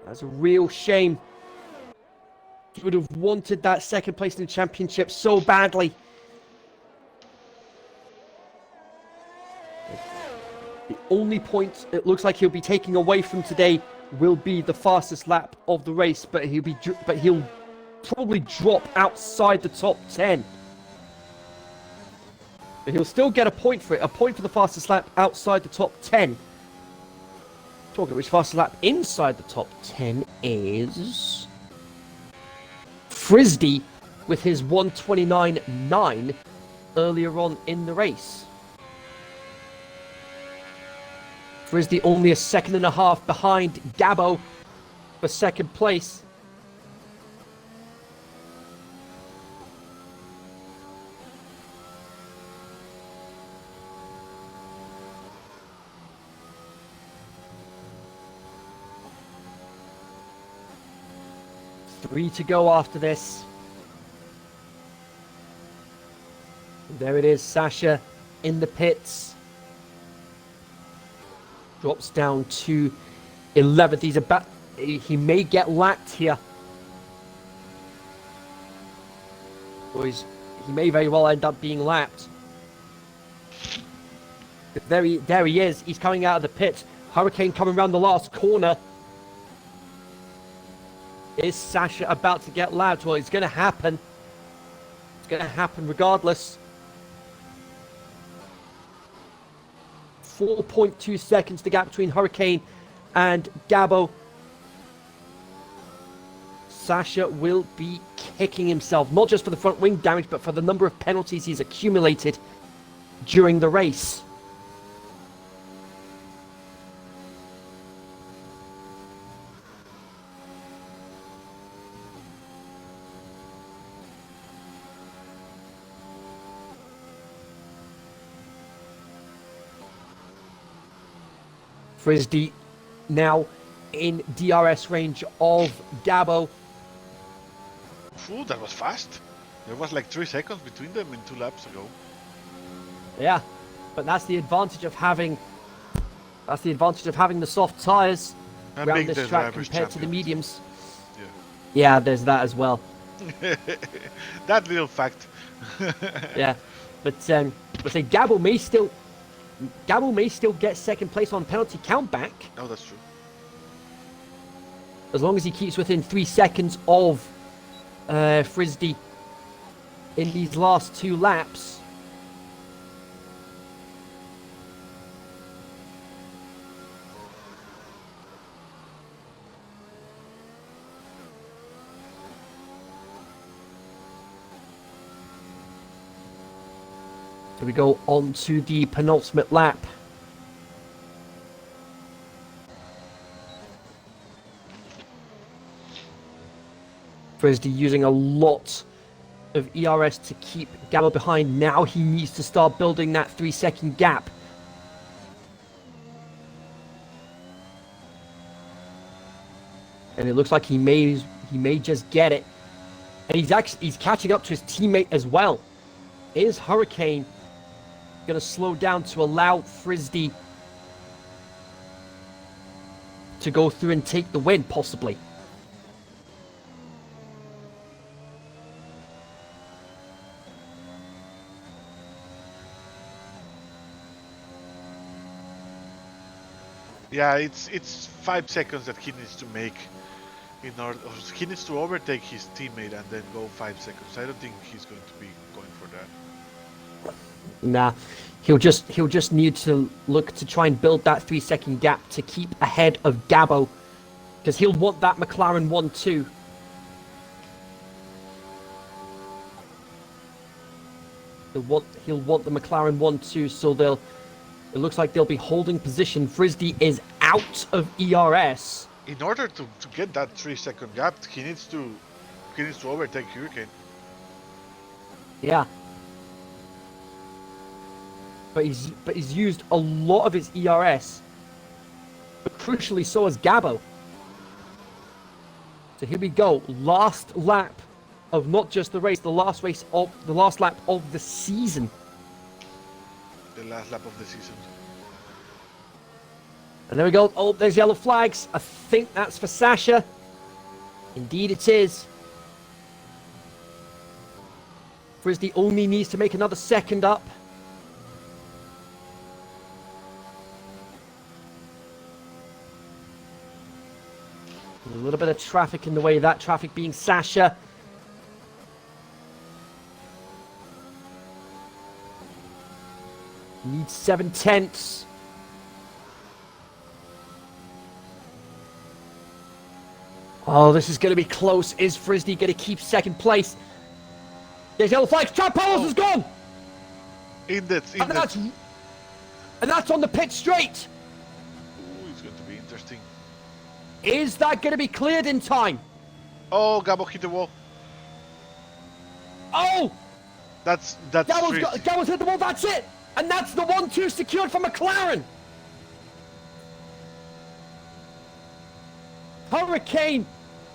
That's a real shame. He would have wanted that second place in the championship so badly. The only point it looks like he'll be taking away from today will be the fastest lap of the race, but he'll probably drop outside the top 10. But he'll still get a point for it, a point for the fastest lap outside the top 10. Talking about which fastest lap inside the top 10 is Frisdy with his 1:29.9 earlier on in the race. Frisdy only a second and a half behind Gabo for second place. Three to go after this. There it is, Sasha in the pits. Drops down to 11th. He may get lapped here. Or he may very well end up being lapped. There he is. He's coming out of the pits. Hurricane coming around the last corner. Is Sasha about to get lapped? Well, it's going to happen. It's going to happen regardless. 4.2 seconds the gap between Hurricane and Gabo. Sasha will be kicking himself, not just for the front wing damage, but for the number of penalties he's accumulated during the race. Frisdy now in DRS range of Gabo. Ooh, that was fast. There was like 3 seconds between them in 2 laps ago. Yeah, but that's the advantage of having the soft tires And around being this the track drivers' compared to the champion. mediums. Yeah. Yeah, there's that as well. That little fact. Yeah, but say Gabo may still get second place on penalty countback No, that's true. as long as he keeps within 3 seconds of Frisdy in these last 2 laps. So we go on to the penultimate lap. Frisdy using a lot of ERS to keep Gabo behind. Now he needs to start building that 3-second gap. And it looks like he may just get it. And he's catching up to his teammate as well. Is Hurricane going to slow down to allow Frisdy to go through and take the win, possibly? Yeah, it's 5 seconds that he needs to make in order. He needs to overtake his teammate and then go 5 seconds. I don't think he's going to be going for that. Nah, he'll just need to look to try and build that 3-second gap to keep ahead of Gabo, because he'll want that McLaren 1-2. He'll want the McLaren 1-2, so it looks like they'll be holding position. Frisdy is out of ERS. In order to get that 3-second gap, he needs to overtake Hurricane. Yeah. But he's used a lot of his ERS. But crucially, so has Gabo. So here we go. Last lap of not just the race, the last lap of the season. The last lap of the season. And there we go. Oh, there's yellow flags. I think that's for Sasha. Indeed it is. Frisdy only needs to make another second up. A little bit of traffic in the way, that traffic being Sasha. Needs 7/10. Oh, this is going to be close. Is Frisdy going to keep second place? There's yellow flags. Chad Powers is gone. And that's on the pit straight. Ooh, it's going to be interesting. Is that going to be cleared in time? Oh, Gabo hit the wall. Oh! That's Gabo's hit the wall. That's it. And that's the 1-2 secured for McLaren. Hurricane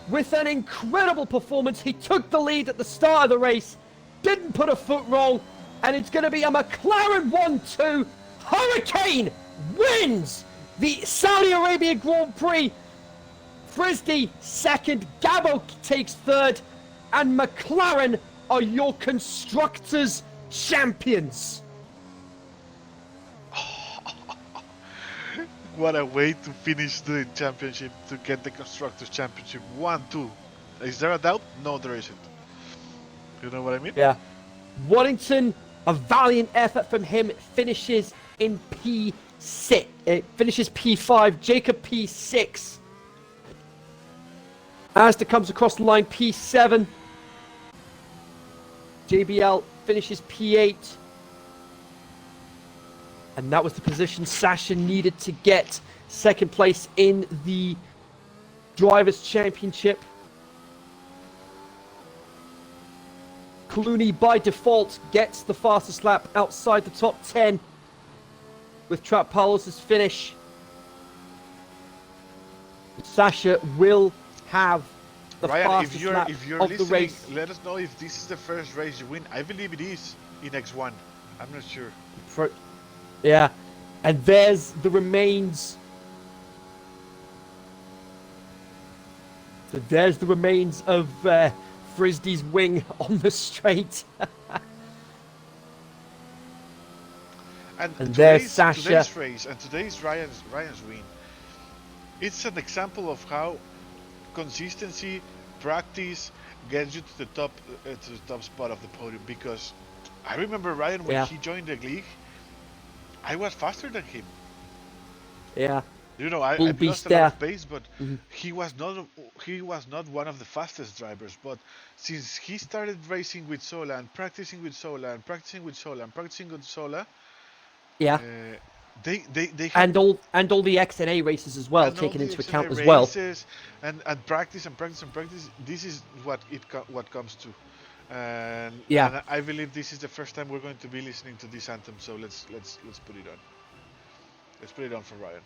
with an incredible performance. He took the lead at the start of the race, didn't put a foot wrong, and it's going to be a McLaren 1-2. Hurricane wins the Saudi Arabia Grand Prix. Frisdy second, Gabo takes third, and McLaren are your constructors' champions. What a way to finish the championship, to get the Constructors' Championship 1-2. Is there a doubt? No, there isn't. You know what I mean? Yeah. Waddington, a valiant effort from him, finishes in P6. It finishes P5. Jacob P6. Asda comes across the line P7. JBL finishes P8. And that was the position Sasha needed to get second place in the Drivers' Championship. Clooney, by default, gets the fastest lap outside the top 10 with Trap Paulus' finish. Sasha will have the fastest lap of the race. Let us know if this is the first race you win. I believe it is in X1. I'm not sure. Yeah, and there's the remains. So there's the remains of Frisdy's wing on the straight. and there's Sasha. Today's race and today's Ryan's win. It's an example of how consistency, practice gets you to the top spot of the podium. Because I remember Ryan when he joined the league. I was faster than him. Yeah. You know, I lost a lot of pace, but he was not one of the fastest drivers. But since he started racing with Sola and practicing with Sola and practicing with Sola and practicing with Sola, yeah, they and all the XNA races as well, taken into account as well. And practice. This is what comes to. And I believe this is the first time we're going to be listening to this anthem. So let's put it on. Let's put it on for Ryan.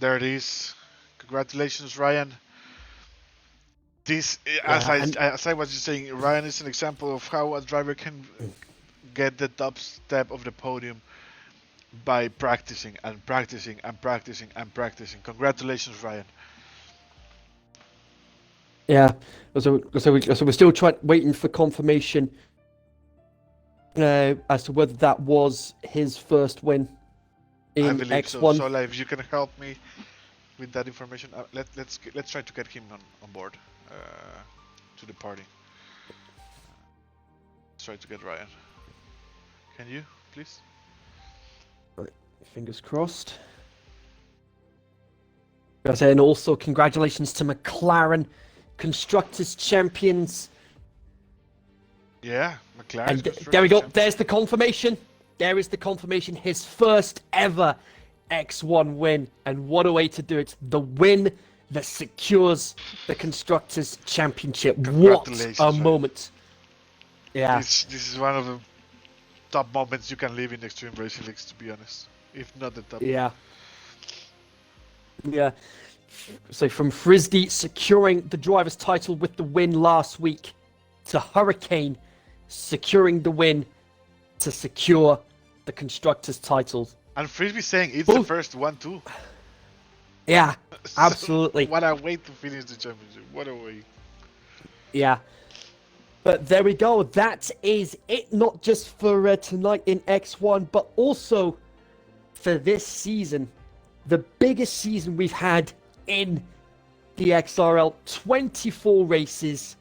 there it is. Congratulations, Ryan. This, Yeah, and as I was just saying, Ryan is an example of how a driver can get the top step of the podium by practicing and practicing and practicing and practicing. Congratulations, Ryan. yeah, so we're still waiting for confirmation as to whether that was his first win I in believe so. X1. Sola, if you can help me with that information, let's try to get him on board to the party. Let's try to get Ryan. Can you, please? Fingers crossed. And also congratulations to McLaren, Constructors Champions. Yeah, McLaren. And there we go. There's the confirmation. There is the confirmation. His first ever X1 win. And what a way to do it. The win that secures the Constructors Championship. What a moment. Yeah. This is one of the top moments you can live in Extreme Racing Leagues, to be honest. If not the top. Yeah. Yeah. So from Frisbee securing the driver's title with the win last week to Hurricane securing the win to secure the Constructors' titles. And Frisbee saying it's the first one too. Yeah, absolutely. What a way to finish the championship. What a way. Yeah. But there we go. That is it, not just for tonight in X1, but also for this season. The biggest season we've had in the XRL. 24 races,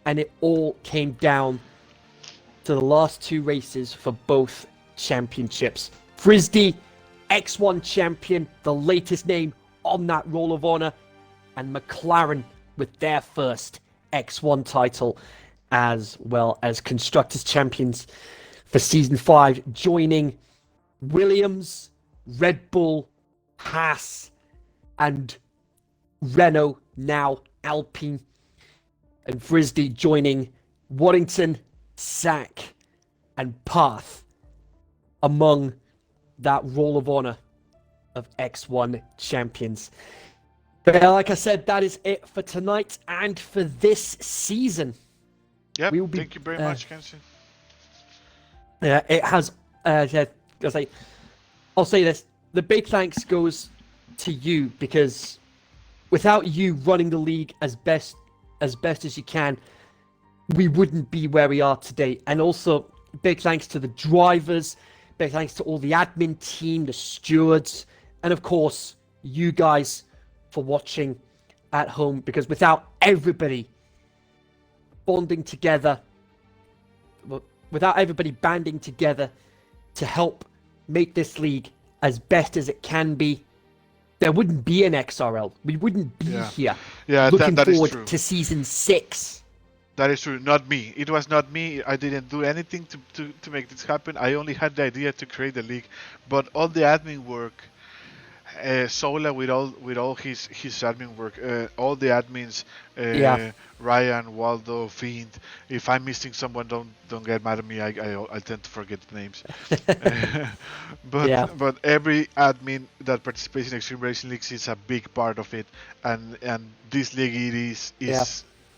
and it all came down to the last two races for both championships. Frisbee, X1 champion, the latest name on that Roll of Honor, and McLaren with their first X1 title, as well as Constructors champions for Season 5, joining Williams, Red Bull, Haas, and Renault, now Alpine, and Frisbee joining Waddington, Sack, and Path among that Roll of Honor of X1 champions. But like I said, that is it for tonight and for this season. Yep, thank you very much, Kenzie. Yeah, it has. I'll say this: the big thanks goes to you, because without you running the league as best as you can, we wouldn't be where we are today. And also, big thanks to the drivers, big thanks to all the admin team, the stewards, and of course, you guys for watching at home, because without everybody bonding together, without everybody banding together to help make this league as best as it can be, there wouldn't be an XRL. We wouldn't be here looking forward to Season 6. That is true. Not me. It was not me. I didn't do anything to make this happen. I only had the idea to create the league. But all the admin work, Sola with all his admin work, all the admins, Ryan, Waldo, Fiend. If I'm missing someone, don't get mad at me. I tend to forget the names. But every admin that participates in Extreme Racing Leagues is a big part of it, and this league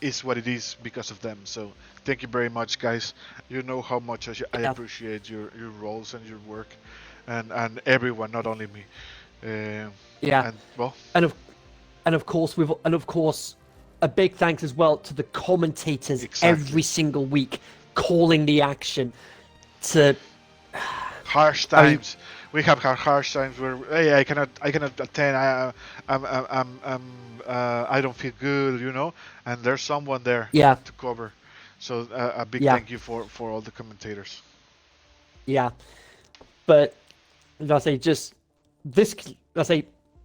is what it is because of them. So thank you very much, guys. You know how much I appreciate your roles and your work, and everyone, not only me. And of course a big thanks as well to the commentators every single week calling the action. To harsh times, we have harsh times where hey, I cannot attend. I don't feel good, and there's someone there to cover. So a big thank you for all the commentators. Yeah, but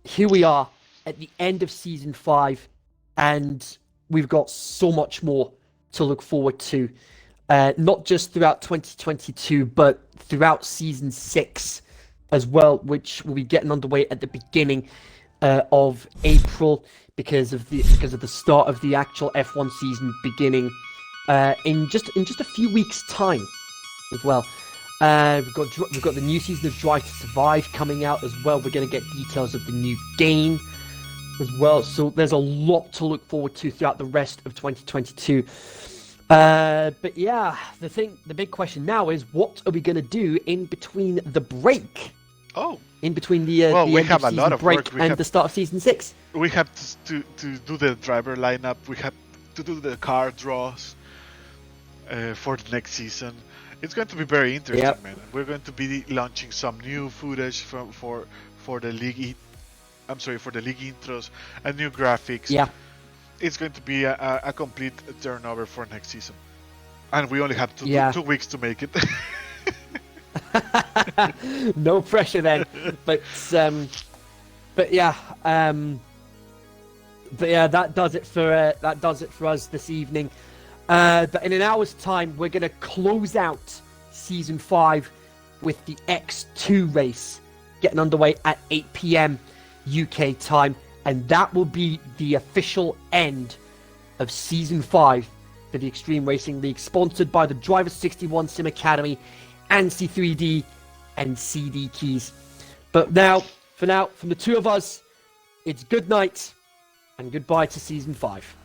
here we are at the end of Season 5, and we've got so much more to look forward to, not just throughout 2022, but throughout Season 6 as well, which will be getting underway at the beginning of April, because of the start of the actual F1 season beginning in just a few weeks' time as well. We've got the new season of Drive to Survive coming out as well. We're going to get details of the new game as well. So there's a lot to look forward to throughout the rest of 2022. But yeah, the big question now is, what are we going to do in between the break? Oh, In between the Well, we end have of a lot season of break work. and the start of season 6. we have to do the driver lineup. We have to do the car draws for the next season. It's going to be very interesting, Yep. man. We're going to be launching some new footage for the league. For the league intros and new graphics. Yeah. It's going to be a complete turnover for next season, and we only have 2 weeks to make it. No pressure then. But yeah, that does it for us this evening. But in an hour's time, we're gonna close out season 5 with the X2 race getting underway at 8 p.m. UK time, and that will be the official end of season 5 for the Extreme Racing League, sponsored by the Driver 61 Sim Academy, ANSI 3D, and CD Keys. But for now, from the two of us, it's good night and goodbye to season 5.